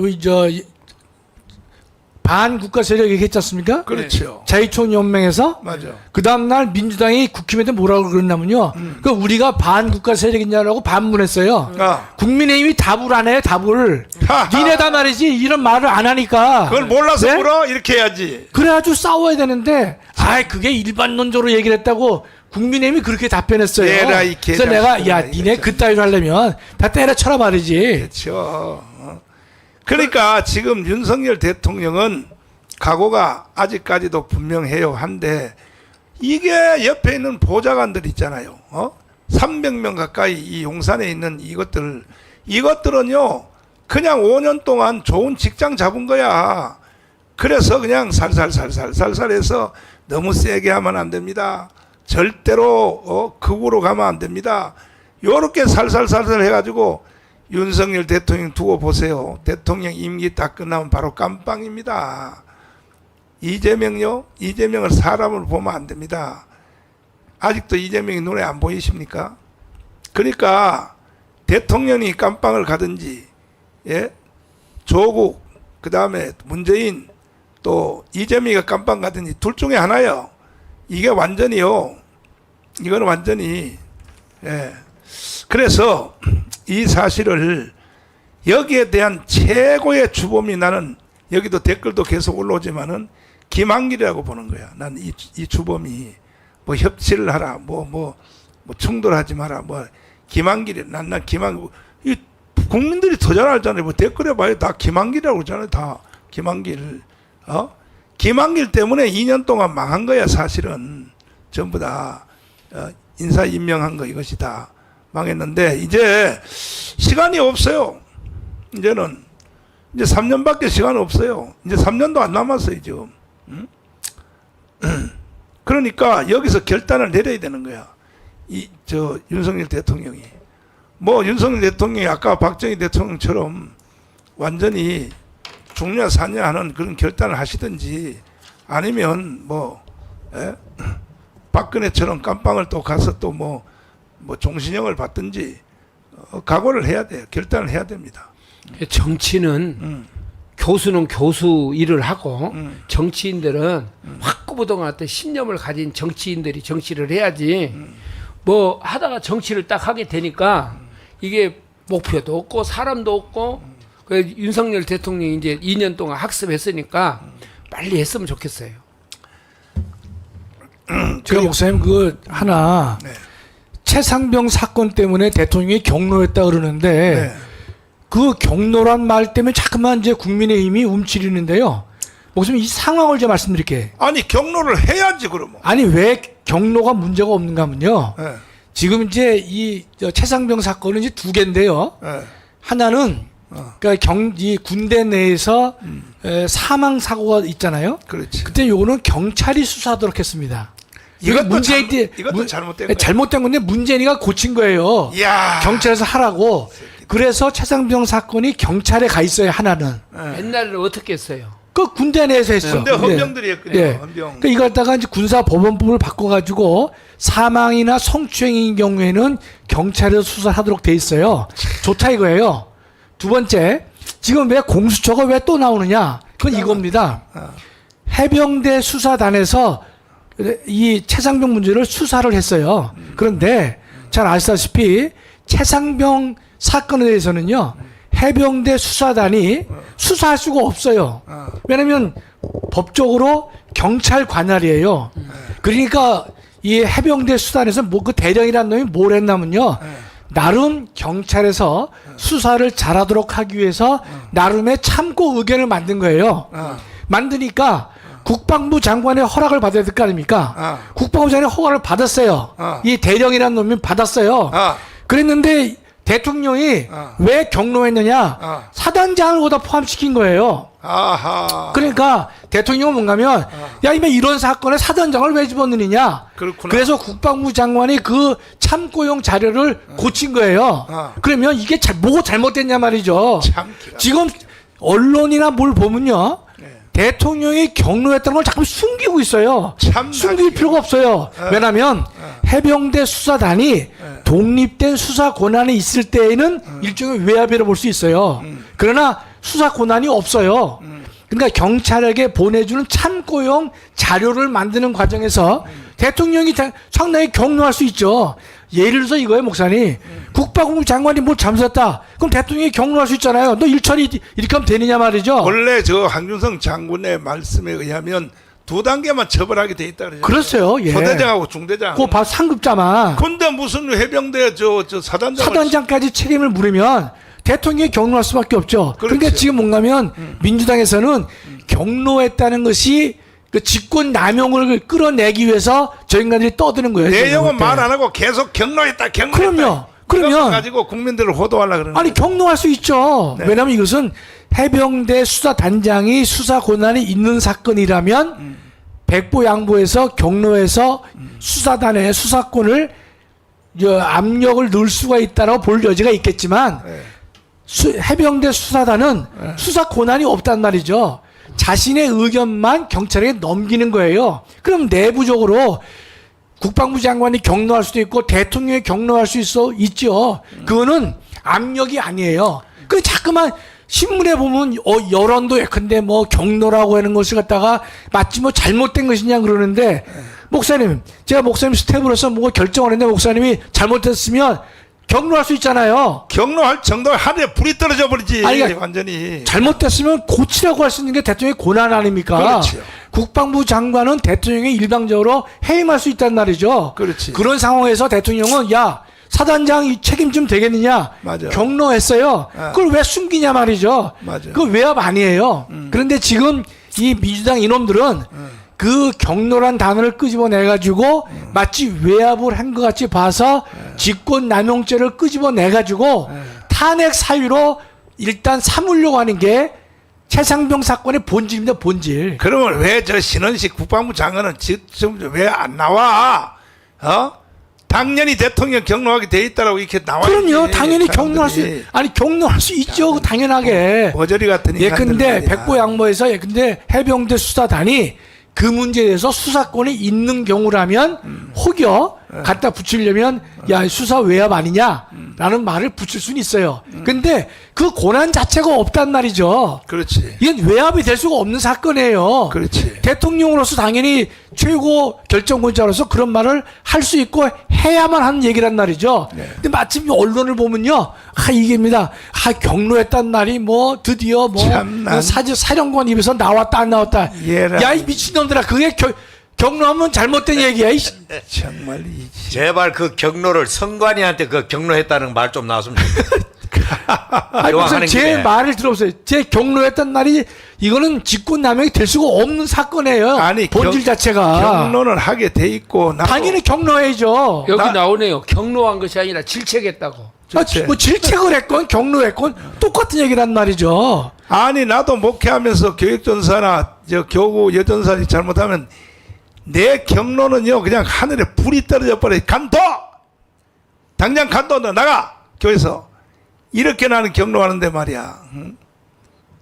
반국가 세력 얘기했지 않습니까? 그렇죠. 자유총연맹에서 맞아. 그 다음날 민주당이 국힘한테 뭐라고 그랬냐면요. 그 우리가 반국가 세력이냐라고 반문했어요. 국민의힘이 답을 안 해, 답을. 니네다 말이지 이런 말을 안 하니까. 그걸 몰라서 네? 물어 이렇게 해야지. 그래가지고 싸워야 되는데 그게 일반론적으로 얘기를 했다고 국민의힘이 그렇게 답변했어요. 에라이 그래서 내가 야 니네 그따위로 하려면 다 때려쳐라 말이지. 그렇죠. 그러니까 지금 윤석열 대통령은 각오가 아직까지도 분명해요. 한데 이게 옆에 있는 보좌관들 있잖아요. 300명 가까이 이 용산에 있는 이것들은요 그냥 5년 동안 좋은 직장 잡은 거야. 그래서 그냥 살살 해서 너무 세게 하면 안 됩니다. 절대로 극우로 가면 안 됩니다. 요렇게 살살 해가지고 윤석열 대통령 두고 보세요. 대통령 임기 딱 끝나면 바로 깜빵입니다. 이재명을 사람을 보면 안 됩니다. 아직도 이재명이 눈에 안 보이십니까? 그러니까 대통령이 깜빵을 가든지 조국 그 다음에 문재인 또 이재명이가 깜빵 가든지 둘 중에 하나요. 이게 완전히요. 이거는 완전히 그래서 이 사실을 여기에 대한 최고의 주범이 나는 여기도 댓글도 계속 올라오지만은 김한길이라고 보는 거야. 난 이 주범이 뭐 협치를 하라, 뭐 충돌하지 마라, 뭐 김한길이 난 김한길 이 국민들이 더 잘 알잖아요. 뭐 댓글에 봐요. 다 김한길이라고 그러잖아요. 다 김한길. 김한길 때문에 2년 동안 망한 거야. 사실은 전부 다 인사 임명한 거 이것이 다 망했는데 이제 시간이 없어요. 이제 3년밖에 시간 없어요. 이제 3년도 안 남았어요 지금. 그러니까 여기서 결단을 내려야 되는 거야. 윤석열 대통령이. 뭐 윤석열 대통령이 아까 박정희 대통령처럼 완전히 죽냐 사냐 하는 그런 결단을 하시든지 아니면 박근혜처럼 깜빵을 또 가서 또 뭐 종신형을 받든지 각오를 해야 돼요. 결단을 해야 됩니다. 정치는 교수는 교수 일을 하고 정치인들은 확고부동한 어떤 신념을 가진 정치인들이 정치를 해야지 뭐 하다가 정치를 딱 하게 되니까 이게 목표도 없고 사람도 없고 윤석열 대통령이 이제 2년 동안 학습했으니까 빨리 했으면 좋겠어요. 제가 목사님 하나 최상병 사건 때문에 대통령이 경로했다 그러는데 그 경로란 말 때문에 자꾸만 이제 국민의힘이 움츠리는데요. 목사님 이 상황을 좀 말씀드릴게요. 아니 경로를 해야지 그러면. 아니 왜 경로가 문제가 없는가 하면요. 지금 이제 이 최상병 사건은 이제 두 개인데요. 하나는 그러니까 이 군대 내에서 사망 사고가 있잖아요. 그렇지. 그때 요거는 경찰이 수사하도록 했습니다. 이것도 잘못된 거예요. 잘못된 건데 문재인이가 고친 거예요. 이야. 경찰에서 하라고. 그래서 최상병 사건이 경찰에 가 있어요. 하나는. 옛날에는 어떻게 했어요? 그 군대 내에서 했어. 군대 헌병들이 했거든요. 예. 헌병. 그러니까 이걸 갖다가 이제 군사법원법을 바꿔가지고 사망이나 성추행인 경우에는 경찰에서 수사하도록 돼 있어요. 좋다 이거예요. 두 번째, 지금 왜 공수처가 왜 또 나오느냐? 그건 이겁니다. 해병대 수사단에서 이 최상병 문제를 수사를 했어요. 그런데 잘 아시다시피 최상병 사건에 대해서는요, 해병대 수사단이 수사할 수가 없어요. 왜냐면 법적으로 경찰 관할이에요. 그러니까 이 해병대 수사단에서 뭐 그 대령이라는 놈이 뭘 했냐면요, 나름 경찰에서 수사를 잘하도록 하기 위해서 나름의 참고 의견을 만든 거예요. 만드니까 국방부 장관의 허락을 받아야 될 거 아닙니까? 국방부 장관의 허가를 받았어요. 이 대령이라는 놈이 받았어요. 그랬는데 대통령이 왜 경로했느냐? 사단장을 거기다 포함시킨 거예요. 아하. 그러니까 대통령은 뭔가면 야, 이면 이런 사건에 사단장을 왜 집어넣느냐? 그렇구나. 그래서 국방부 장관이 그 참고용 자료를 고친 거예요. 그러면 이게 뭐가 잘못됐냐 말이죠. 참 기가 지금 언론이나 뭘 보면요, 대통령이 경로했다는 걸 자꾸 숨기고 있어요. 참 숨길 필요가 없어요. 왜냐하면 해병대 수사단이 독립된 수사 권한이 있을 때에는 일종의 외압이라고 볼 수 있어요. 그러나 수사 권한이 없어요. 그러니까 경찰에게 보내주는 참고용 자료를 만드는 과정에서 대통령이 상당히 경로할 수 있죠. 예를 들어서 이거예요, 목사님. 국방부 장관이 뭘 잘못했다. 그럼 대통령이 경로할 수 있잖아요. 너 일처리 이렇게 하면 되느냐 말이죠. 원래 저 한균성 장군의 말씀에 의하면 2단계만 처벌하게 돼 있다 그러죠. 그렇어요. 예. 소대장하고 중대장. 그 바로 상급자만. 근데 무슨 해병대 저 사단장 사단장까지 책임을 물으면 대통령이 경로할 수밖에 없죠. 그렇죠. 그러니까 지금 뭔가면 민주당에서는 경로했다는 것이 그 직권 남용을 끌어내기 위해서 저 인간들이 떠드는 거예요. 내용은 말 안 하고 계속 경로했다. 그럼요. 그러면 이거 가지고 국민들을 호도하려 그러는 아니 거예요. 경로할 수 있죠. 네. 왜냐하면 이것은 해병대 수사단장이 수사 권한이 있는 사건이라면 백보양보해서 경로해서 수사단의 수사권을 압력을 넣을 수가 있다라고 볼 여지가 있겠지만 해병대 수사단은 수사 권한이 없단 말이죠. 자신의 의견만 경찰에게 넘기는 거예요. 그럼 내부적으로 국방부 장관이 경로할 수도 있고 대통령이 경로할 수 있죠. 그거는 압력이 아니에요. 그 자꾸만 신문에 보면 여론도 예컨대 뭐 경로라고 하는 것을 갖다가 마치 뭐 잘못된 것이냐 그러는데, 목사님, 제가 목사님 스텝으로서 뭐 결정을 했는데 목사님이 잘못했으면 경로할 수 있잖아요. 경로할 정도 하루에 불이 떨어져 버리지. 아니, 그러니까 완전히. 잘못됐으면 고치라고 할 수 있는 게 대통령의 권한 아닙니까? 그렇죠. 국방부 장관은 대통령이 일방적으로 해임할 수 있단 말이죠. 그렇지. 그런 상황에서 대통령은 야, 사단장 책임 좀 되겠느냐? 맞아. 경로했어요. 그걸 왜 숨기냐 말이죠. 맞아. 그거 외압 아니에요. 그런데 지금 이 민주당 이놈들은 그 경로란 단어를 끄집어내가지고 마치 외압을 한 것 같이 봐서 직권남용죄를 끄집어내가지고 탄핵 사유로 일단 삼으려고 하는 게 최상병 사건의 본질입니다. 본질. 그러면 왜 저 신원식 국방부 장관은 지금 왜 안 나와? 당연히 대통령 경로하게 돼 있다라고 이렇게 나와야지. 그럼요. 당연히 경로할 수, 아니 경로할 수 있죠. 당연하게. 버저리 같은 예컨대 백보양보에서 예컨대 해병대 수사단이 그 문제에 대해서 수사권이 있는 경우라면 혹여 갖다 붙이려면 야, 수사 외압 아니냐라는 말을 붙일 수는 있어요. 근데 그 권한 자체가 없단 말이죠. 그렇지. 이건 외압이 될 수가 없는 사건이에요. 그렇지. 대통령으로서 당연히 최고 결정권자로서 그런 말을 할 수 있고 해야만 하는 얘기란 말이죠. 근데 마침 언론을 보면요, 이게입니다. 경로했단 말이 뭐 드디어 뭐 참난. 사령관 입에서 나왔다 안 나왔다. 얘라. 야, 이 미친놈들아, 그게 경로하면 잘못된 얘기야. 정말 제발 그 경로를 선관위한테 그 경로했다는 말 좀 나왔으면 좋겠어요. 아니, 이왕 무슨 하는 제 김에. 말을 들어보세요. 제 경로했단 말이 이거는 직권남용이 될 수가 없는 사건이에요. 아니, 본질 자체가. 경로는 하게 돼 있고 나도 당연히 경로해야죠. 여기 나오네요. 경로한 것이 아니라 질책했다고. 뭐 질책을 했건 경로했건 똑같은 얘기란 말이죠. 아니 나도 목회하면서 교육전사나 저 교구 여전사이 잘못하면 내 경로는요 그냥 하늘에 불이 떨어져 버려. 간도 당장 간도 너 나가 교회에서 이렇게 나는 경로하는데 말이야. 응?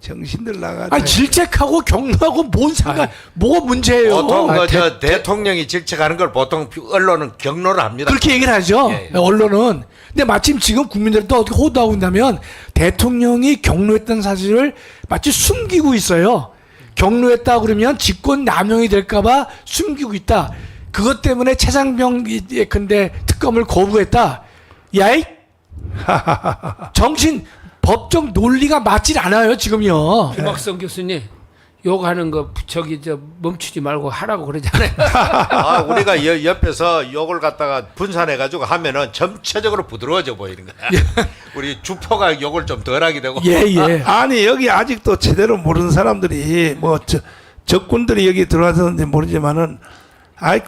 정신들 나가지고. 아니 질책하고 격려하고 뭔 상관? 뭐가 문제예요? 보통 아, 저 대통령이 질책하는 걸 보통 언론은 격노를 합니다. 그렇게 얘기를 하죠. 예, 예. 언론은. 근데 마침 지금 국민들은 또 어떻게 호도하고 있냐면 대통령이 격노했던 사실을 마치 숨기고 있어요. 격노했다 그러면 직권 남용이 될까봐 숨기고 있다. 그것 때문에 최상병 근데 특검을 거부했다. 야이 정신 법적 논리가 맞질 않아요 지금요. 김학성 교수님 욕하는 거 저기 저 멈추지 말고 하라고 그러잖아요. 아, 우리가 옆에서 욕을 갖다가 분산해가지고 하면은 전체적으로 부드러워져 보이는 거야. 우리 주포가 욕을 좀 덜하게 되고. 예. 아니 여기 아직도 제대로 모르는 사람들이 뭐 적군들이 여기 들어와서는지 모르지만은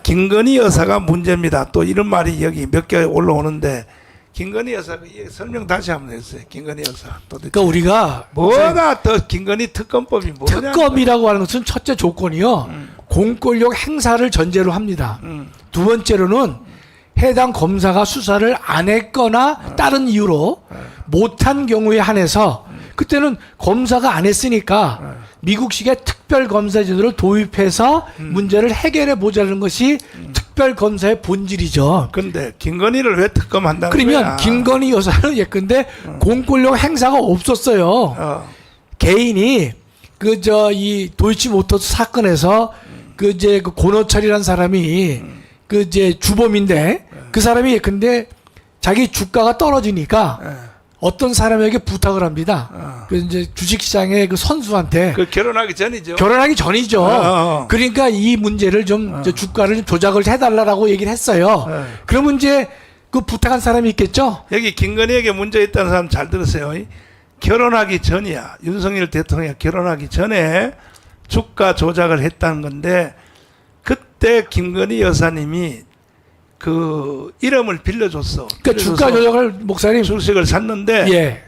김건희 여사가 문제입니다. 또 이런 말이 여기 몇 개 올라오는데 김건희 여사가 설명 다시 한번 했어요. 김건희 여사 도대체 그러니까 우리가 뭐가 더 김건희 특검법이 뭐냐? 특검이라고 하는 것은 첫째 조건이요. 공권력 행사를 전제로 합니다. 두 번째로는 해당 검사가 수사를 안 했거나 다른 이유로 못한 경우에 한해서 그때는 검사가 안 했으니까 미국식의 특별검사 제도를 도입해서 문제를 해결해 보자는 것이 특별검사의 본질이죠. 근데 김건희를 왜 특검한다는 그러면 거야? 김건희 여사는 예컨대 공권력 행사가 없었어요. 개인이 이 도이치모터스 사건에서 그 고노철이라는 사람이 주범인데 그 사람이 예컨대 자기 주가가 떨어지니까 어떤 사람에게 부탁을 합니다. 그 이제 주식시장의 그 선수한테 그 결혼하기 전이죠. 결혼하기 전이죠. 어. 그러니까 이 문제를 좀 주가를 좀 조작을 해달라고 얘기를 했어요. 그러면 이제 그 부탁한 사람이 있겠죠. 여기 김건희에게 문제 있다는 사람 잘 들으세요. 결혼하기 전이야. 윤석열 대통령이 결혼하기 전에 주가 조작을 했다는 건데 그때 김건희 여사님이 그 이름을 빌려줬어. 그러니까 주가 조작을 목사님 주식을 샀는데 예.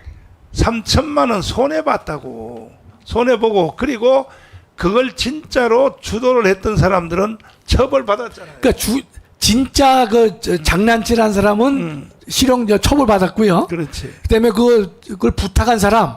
3천만 원 손해 봤다고. 손해 보고 그리고 그걸 진짜로 주도를 했던 사람들은 처벌 받았잖아요. 그러니까 진짜 장난질한 사람은 실형 처벌 받았고요. 그렇지. 그다음에 그걸 부탁한 사람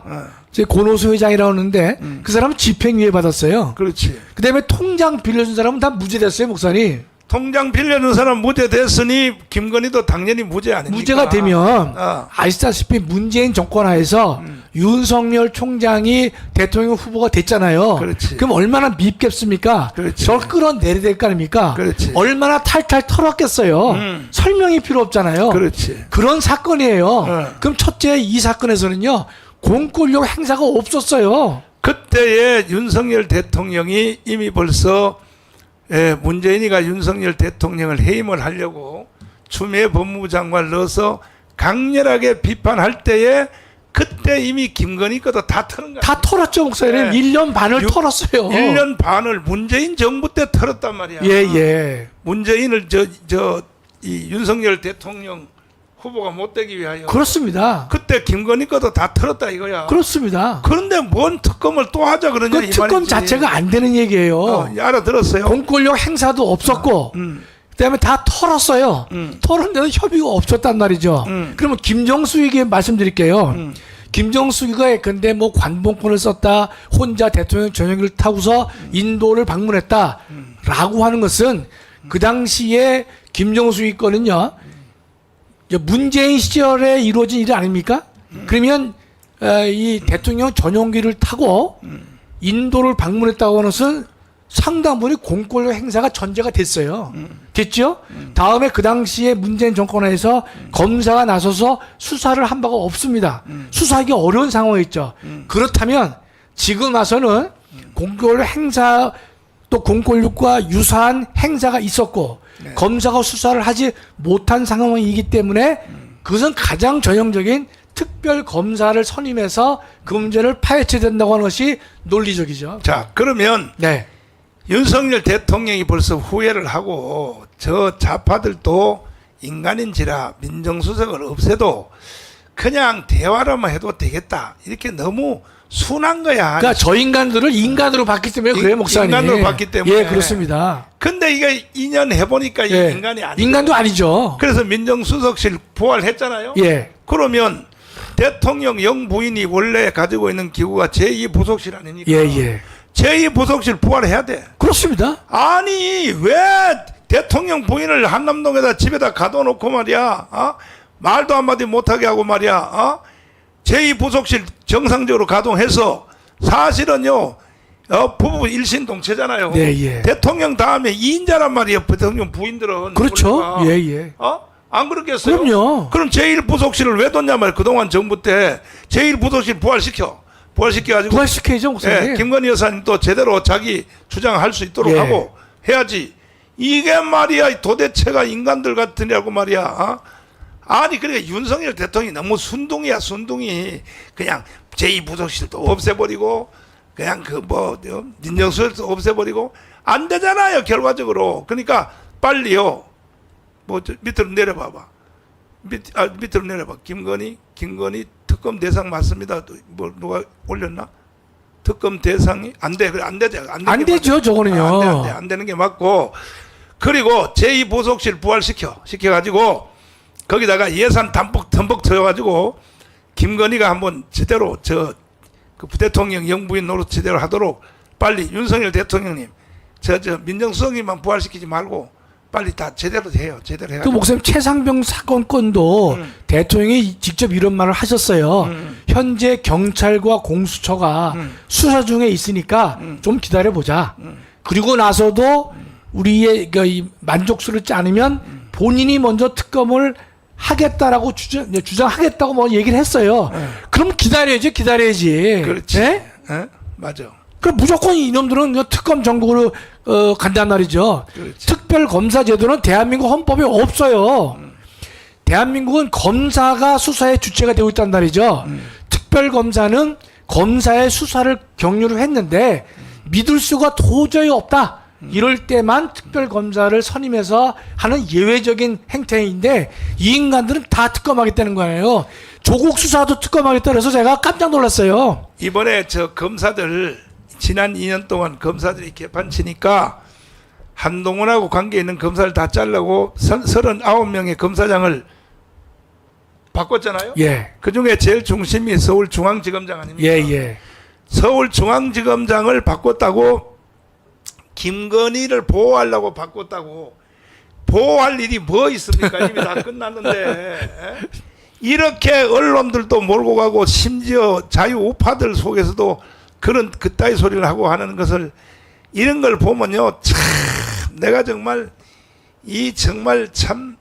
제 고노수 회장이라고 하는데 그 사람은 집행유예 받았어요. 그렇지. 그다음에 통장 빌려준 사람은 다 무죄됐어요, 목사님. 통장 빌려준 사람 무죄 됐으니 김건희도 당연히 무죄 아닙니까? 무죄가 되면 아시다시피 문재인 정권 하에서 윤석열 총장이 대통령 후보가 됐잖아요. 그렇지. 그럼 얼마나 밉겠습니까? 그렇지. 저를 끌어내려야 될 거 아닙니까? 그렇지. 얼마나 탈탈 털었겠어요. 설명이 필요 없잖아요. 그렇지. 그런 사건이에요. 네. 그럼 첫째 이 사건에서는요. 공권력 행사가 없었어요. 그때에 윤석열 대통령이 이미 벌써 문재인이가 윤석열 대통령을 해임을 하려고 추미애 법무부 장관을 넣어서 강렬하게 비판할 때에 그때 이미 김건희 것도 다 털은 거야. 다 털었죠, 목사님. 네. 1년 반을 털었어요. 1년 반을 문재인 정부 때 털었단 말이야. 예. 문재인을 이 윤석열 대통령 후보가 못 되기 위하여. 그렇습니다. 그때 김건희 것도 다 털었다 이거야. 그렇습니다. 그런데 뭔 특검을 또 하자 그러냐 그 이 특검 말이지. 자체가 안 되는 얘기예요. 알아들었어요. 공권력 행사도 없었고 그다음에 다 털었어요. 털었는데도 협의가 없었단 말이죠. 그러면 김정수에게 말씀드릴게요. 김정수가 예컨대 뭐 관봉권을 썼다, 혼자 대통령 전용기를 타고서 인도를 방문했다라고 하는 것은 그 당시에 김정수의 거는요 문재인 시절에 이루어진 일 아닙니까? 그러면 이 대통령 전용기를 타고 인도를 방문했다고 하는 것은 상당 부분이 공권력 행사가 전제가 됐어요. 됐죠? 다음에 그 당시에 문재인 정권에서 검사가 나서서 수사를 한 바가 없습니다. 수사하기 어려운 상황이었죠. 그렇다면 지금 와서는 공권력 행사 또 공권력과 유사한 행사가 있었고 검사가 수사를 하지 못한 상황이기 때문에 그것은 가장 전형적인 특별 검사를 선임해서 그 문제를 파헤쳐야 된다고 하는 것이 논리적이죠. 자, 그러면 네. 윤석열 대통령이 벌써 후회를 하고 저 좌파들도 인간인지라 민정수석을 없애도 그냥 대화로만 해도 되겠다. 이렇게 너무 순한 거야. 그러니까 저 인간들을 인간으로 봤기 때문에 그래요, 목사님. 인간으로 봤기 때문에. 예, 그렇습니다. 근데 이게 2년 해보니까 이 인간이 아니고. 인간도 아니죠. 그래서 민정수석실 부활했잖아요. 예. 그러면 대통령 영부인이 원래 가지고 있는 기구가 제2부속실 아닙니까? 예, 예. 제2부속실 부활해야 돼. 그렇습니다. 아니 왜 대통령 부인을 한남동에다 집에다 가둬놓고 말이야, 말도 한마디 못하게 하고 말이야, 제2부속실 정상적으로 가동해서 사실은요, 부부 일신동체잖아요. 네, 예. 대통령 다음에 2인자란 말이에요. 대통령 부인들은. 그렇죠. 그러니까. 예, 예. 안 그렇겠어요? 그럼요. 그럼 제1부속실을 왜 뒀냐 말이에요. 그동안 정부 때 제1부속실 부활시켜가지고. 부활시켜야죠, 목사님. 예, 김건희 여사님 또 제대로 자기 주장할 수 있도록 예. 하고 해야지. 이게 말이야 도대체가 인간들 같으냐고 말이야. 아니 그러니까 윤석열 대통령이 너무 순둥이야 순둥이. 그냥 제2부속실도 없애버리고 그냥 민정수석도 없애버리고 안 되잖아요 결과적으로. 그러니까 빨리요. 밑으로 내려봐봐. 밑으로 내려봐. 김건희 특검 대상 맞습니다. 누가 올렸나? 특검 대상이 안 돼. 그래 안 되죠. 안 되죠, 저거는요. 안 되는 게 맞고. 그리고 제2부속실 시켜가지고 거기다가 예산 듬뿍 쳐가지고 김건희가 한번 제대로 그 부대통령 영부인 노릇 제대로 하도록 빨리 윤석열 대통령님 민정수석님만 부활시키지 말고 빨리 다 제대로 해요. 제대로 해요. 또 목사님 최상병 사건 건도 대통령이 직접 이런 말을 하셨어요. 현재 경찰과 공수처가 수사 중에 있으니까 좀 기다려보자. 그리고 나서도 우리의 이 만족스럽지 않으면 본인이 먼저 특검을 하겠다라고 주장하겠다고 뭐 얘기를 했어요. 그럼 기다려야지. 그렇지. 네? 맞아. 그럼 무조건 이놈들은 특검 전국으로 간단 말이죠. 그렇지. 특별검사 제도는 대한민국 헌법에 없어요. 대한민국은 검사가 수사의 주체가 되고 있단 말이죠. 특별검사는 검사의 수사를 격려를 했는데 믿을 수가 도저히 없다. 이럴 때만 특별검사를 선임해서 하는 예외적인 행태인데 이 인간들은 다 특검하겠다는 거예요. 조국 수사도 특검하겠다 그래서 제가 깜짝 놀랐어요. 이번에 검사들 지난 2년 동안 검사들이 개판 치니까 한동훈하고 관계 있는 검사를 다 자르고 39명의 검사장을 바꿨잖아요. 예. 그중에 제일 중심이 서울중앙지검장 아닙니까? 예. 서울중앙지검장을 바꿨다고 김건희를 보호하려고 바꿨다고. 보호할 일이 뭐 있습니까? 이미 다 끝났는데. 이렇게 언론들도 몰고 가고 심지어 자유우파들 속에서도 그런 그따위 소리를 하고 하는 것을 이런 걸 보면요 참 내가 정말 참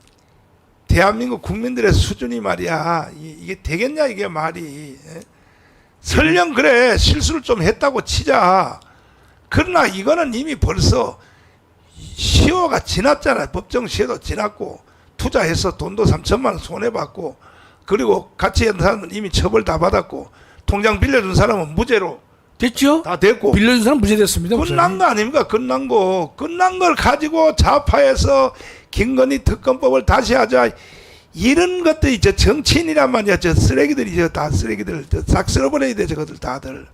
대한민국 국민들의 수준이 말이야 이게 되겠냐 이게 말이. 설령 그래 실수를 좀 했다고 치자. 그러나 이거는 이미 벌써 시효가 지났잖아. 법정 시효도 지났고 투자해서 돈도 3천만 원 손해봤고 그리고 같이 했던 사람은 이미 처벌 다 받았고 통장 빌려준 사람은 무죄로 됐죠? 다 됐고 빌려준 사람 무죄됐습니다. 끝난 거 아닙니까? 끝난 걸 가지고 좌파에서 김건희 특검법을 다시 하자 이런 것들이 정치인이란 말이야. 저 쓰레기들이 다 쓰레기들 싹 쓸어버려야 돼. 저것들 다들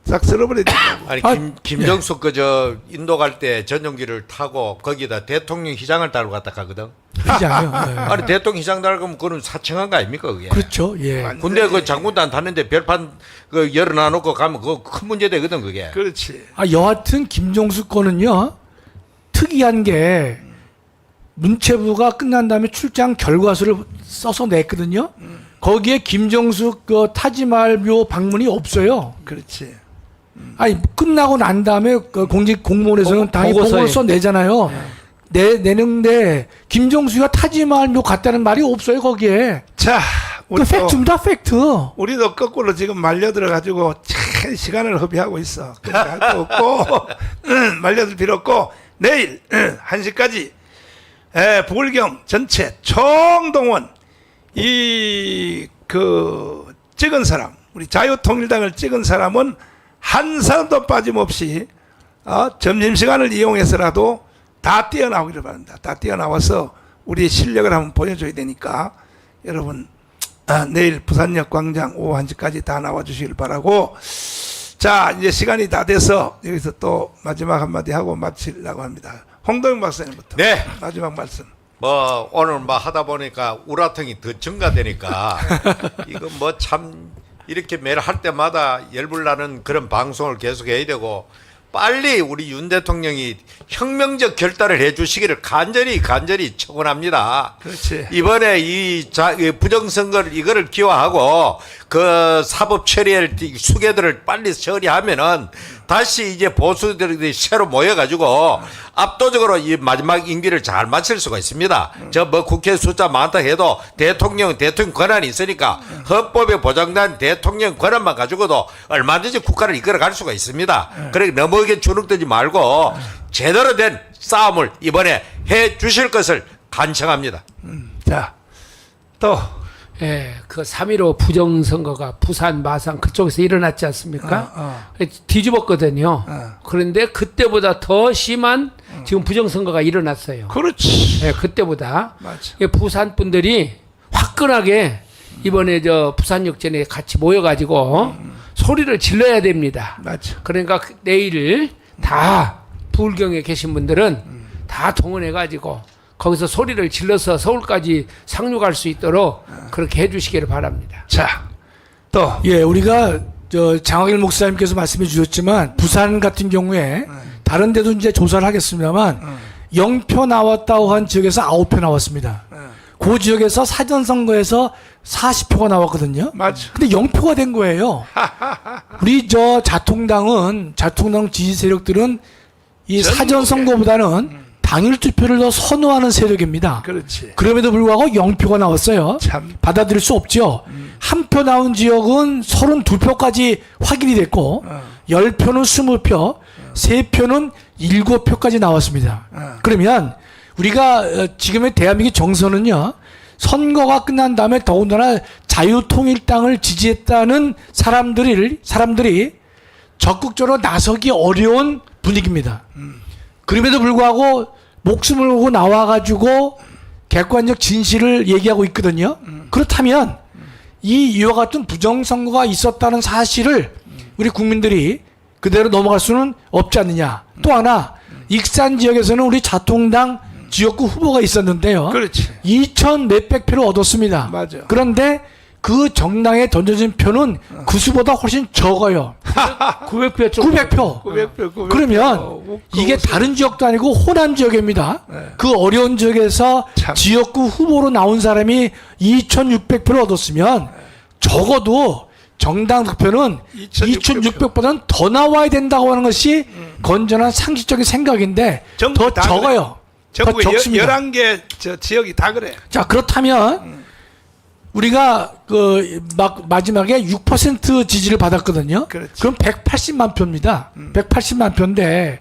싹 쓸어버려야 된다고. 아니 김정숙 그저 인도 갈 때 전용기를 타고 거기다 대통령 희장을 달고 갔다 가거든. 희장이요. 아니 대통령 희장 달고 가면 그건 사칭한 거 아닙니까 그게? 그렇죠. 예. 근데 그 장군도 안 탔는데 별판 열어놔놓고 가면 그거 큰 문제 되거든 그게. 그렇지. 여하튼 김종숙 거는요 특이한 게 문체부가 끝난 다음에 출장 결과서를 써서 냈거든요. 거기에 김종숙 타지마할 묘 방문이 없어요. 그렇지. 아니 끝나고 난 다음에 공직 공무원에서는 당연히 보고를 써 내잖아요. 내는데 김종숙이가 타지마할 묘 갔다는 말이 없어요 거기에. 자, 그 팩트입니다 팩트. 우리도 거꾸로 지금 말려들어 가지고 시간을 허비하고 있어. 할 거 없고 말려들 필요 없고 내일 1시까지 부울경 전체 총동원 찍은 사람 우리 자유통일당을 찍은 사람은 한 사람도 빠짐없이 점심시간을 이용해서라도 다 뛰어나오기를 바랍니다. 다 뛰어나와서 우리의 실력을 한번 보여줘야 되니까 여러분 내일 부산역 광장 오후 1시까지 다 나와주시길 바라고. 자 이제 시간이 다 돼서 여기서 또 마지막 한마디 하고 마치려고 합니다. 홍동영 박사님부터 네. 마지막 말씀. 뭐 오늘 뭐 하다 보니까 우라통이 더 증가되니까 이거 뭐 참 이렇게 매일 할 때마다 열불나는 그런 방송을 계속 해야 되고 빨리 우리 윤 대통령이 혁명적 결단을 해주시기를 간절히 청원합니다. 그렇지. 이번에 이 부정선거를 이거를 기화하고 그 사법 처리할 수개들을 빨리 처리하면은 다시 이제 보수들이 새로 모여가지고 압도적으로 이 마지막 임기를 잘 마칠 수가 있습니다. 저 뭐 국회 숫자 많다 해도 대통령 권한이 있으니까 헌법에 보장된 대통령 권한만 가지고도 얼마든지 국가를 이끌어갈 수가 있습니다. 그러니까 너무 이게 주눅들지 말고 제대로 된 싸움을 이번에 해 주실 것을 간청합니다. 자, 또 예, 그 3.15 부정선거가 부산, 마산 그쪽에서 일어났지 않습니까? 뒤집었거든요. 그런데 그때보다 더 심한 지금 부정선거가 일어났어요. 그렇지. 예, 그때보다. 맞아. 예, 부산 분들이 화끈하게 이번에 저 부산역전에 같이 모여가지고 소리를 질러야 됩니다. 맞아. 그러니까 내일 다 부울경에 계신 분들은 다 동원해가지고 거기서 소리를 질러서 서울까지 상륙할 수 있도록 그렇게 해주시기를 바랍니다. 자, 또 예, 우리가 저 장학일 목사님께서 말씀해 주셨지만 부산 같은 경우에 다른 데도 이제 조사를 하겠습니다만 0표 나왔다고 한 지역에서 9표 나왔습니다. 그 지역에서 사전선거에서 40표가 나왔거든요. 맞아. 근데 0표가 된 거예요. 우리 저 자통당 지지 세력들은 이 사전선거보다는 당일 투표를 더 선호하는 세력입니다. 그렇지. 그럼에도 불구하고 0표가 나왔어요. 참. 받아들일 수 없죠. 한 표 나온 지역은 32표까지 확인이 됐고 10표는 20표, 3표는 7표까지 나왔습니다. 그러면 우리가 지금의 대한민국 정서는요. 선거가 끝난 다음에 더군다나 자유통일당을 지지했다는 사람들이 적극적으로 나서기 어려운 분위기입니다. 그럼에도 불구하고 목숨을 걸고 나와가지고 객관적 진실을 얘기하고 있거든요. 그렇다면 이와 같은 부정선거가 있었다는 사실을 우리 국민들이 그대로 넘어갈 수는 없지 않느냐. 또 하나 익산 지역에서는 우리 자통당 지역구 후보가 있었는데요. 그렇지. 2천 몇백 표를 얻었습니다. 맞아. 그런데 그 정당에 던져진 표는 그 수보다 훨씬 적어요. 900표 정도. 900표. 900표. 그러면 이게 다른 지역도 아니고 호남 지역입니다. 그 어려운 지역에서 참. 지역구 후보로 나온 사람이 2,600표를 얻었으면 적어도 정당 득표는 2,600보다는 더 나와야 된다고 하는 것이 건전한 상식적인 생각인데 더 다 적어요. 전국에 더 적습니다. 11개 저 지역이 다 그래. 자, 그렇다면 우리가 그 마지막에 6% 지지를 받았거든요. 그렇지. 그럼 180만 표입니다. 180만 표인데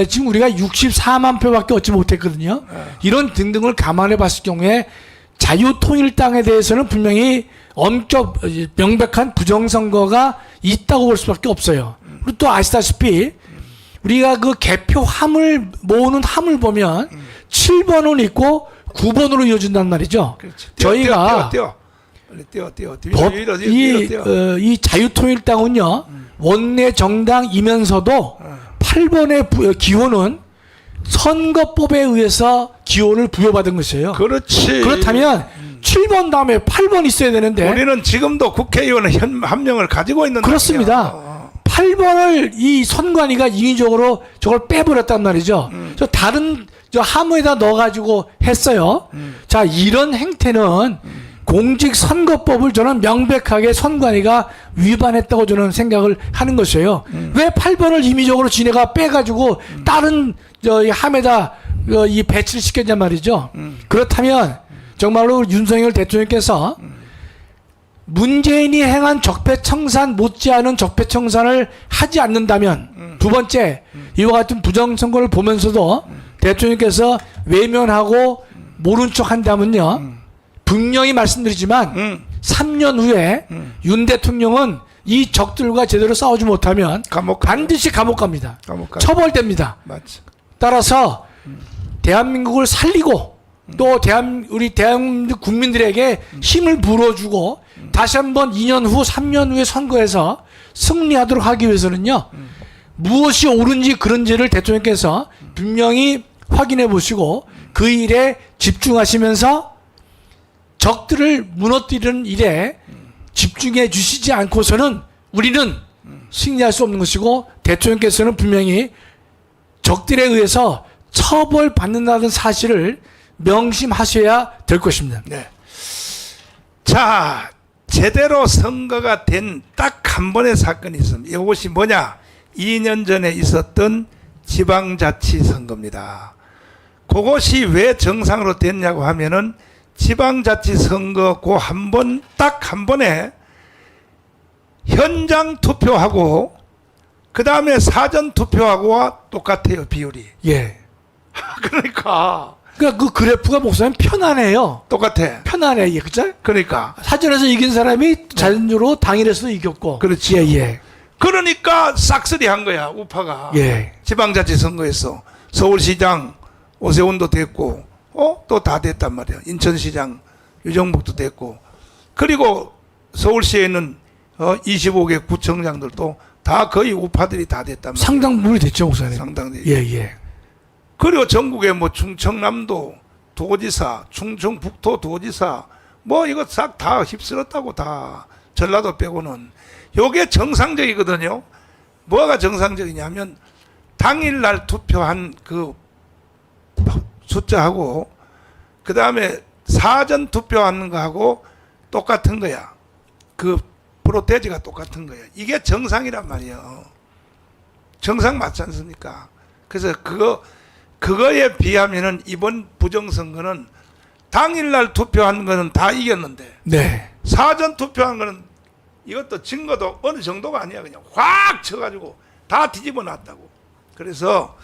지금 우리가 64만 표밖에 얻지 못했거든요. 이런 등등을 감안해 봤을 경우에 자유통일당에 대해서는 분명히 엄격 명백한 부정선거가 있다고 볼 수밖에 없어요. 그리고 또 아시다시피 우리가 그 개표 함을 모으는 함을 보면 7번은 있고 9번으로 이어진단 말이죠. 그렇지. 저희가 뛰어. 이 자유통일당은요 원내 정당이면서도 8번의 기호는 선거법에 의해서 기호를 부여받은 것이에요. 그렇지. 그렇다면 7번 다음에 8번 있어야 되는데 우리는 지금도 국회의원 한 명을 가지고 있는 그렇습니다. 당이야. 8번을 이 선관위가 인위적으로 저걸 빼버렸단 말이죠. 저 다른 저 하무에다 넣어가지고 했어요. 자, 이런 행태는 공직선거법을 저는 명백하게 선관위가 위반했다고 저는 생각을 하는 것이에요. 왜 8번을 임의적으로 지네가 빼가지고 다른 저 함에다 이 배치를 시켰냔 말이죠. 그렇다면 정말로 윤석열 대통령께서 문재인이 행한 적폐청산 못지않은 적폐청산을 하지 않는다면 두 번째 이와 같은 부정선거를 보면서도 대통령께서 외면하고 모른 척 한다면요 분명히 말씀드리지만 3년 후에 윤 대통령은 이 적들과 제대로 싸우지 못하면 반드시 감옥 갑니다. 처벌됩니다. 맞지. 따라서 대한민국을 살리고 또 우리 대한민국 국민들에게 힘을 불어주고 다시 한번 2년 후 3년 후의 선거에서 승리하도록 하기 위해서는요 무엇이 옳은지 그른지를 대통령께서 분명히 확인해 보시고 그 일에 집중하시면서 적들을 무너뜨리는 일에 집중해 주시지 않고서는 우리는 승리할 수 없는 것이고 대통령께서는 분명히 적들에 의해서 처벌받는다는 사실을 명심하셔야 될 것입니다. 네. 자, 제대로 선거가 된 딱 한 번의 사건이 있습니다. 이것이 뭐냐? 2년 전에 있었던 지방자치 선거입니다. 그것이 왜 정상으로 됐냐고 하면은 지방자치 선거 그 한 번, 딱 한 번에 현장 투표하고 그 다음에 사전 투표하고와 똑같아요, 비율이. 예. 그러니까 그 그래프가 목사님 편안해요. 똑같아. 편안해, 예, 그죠? 그러니까 사전에서 이긴 사람이 자연적으로 당일에서 이겼고. 그렇지. 예, 예. 그러니까 싹쓸이 한 거야, 우파가. 예. 지방자치 선거에서 서울시장 오세훈도 됐고, 또 다 됐단 말이야. 인천시장 유정복도 됐고, 그리고 서울시에는 25개 구청장들도 다 거의 우파들이 다 됐단 말이야. 상당 부분이 됐죠, 목사님. 상당히. 예, 예. 그리고 전국에 뭐 충청남도 도지사, 충청북도 도지사, 뭐 이거 싹 다 휩쓸었다고 다 전라도 빼고는. 요게 정상적이거든요. 뭐가 정상적이냐면 당일날 투표한 그 숫자하고 그 다음에 사전 투표하는 거하고 똑같은 거야. 그 프로테지가 똑같은 거야. 이게 정상이란 말이에요. 정상 맞지 않습니까? 그래서 그거에 비하면은 이번 부정선거는 당일날 투표한 거는 다 이겼는데 네. 사전 투표한 거는 이것도 증거도 어느 정도가 아니야. 그냥 확 쳐가지고 다 뒤집어 놨다고. 그래서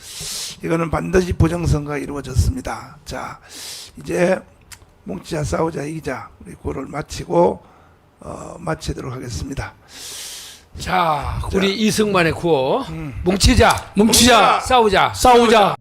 이거는 반드시 부정선거가 이루어졌습니다. 자, 이제 뭉치자 싸우자 이기자 우리 그거를 마치고 마치도록 하겠습니다. 자, 우리 이승만의 구호 뭉치자, 뭉치자, 싸우자. 싸우자.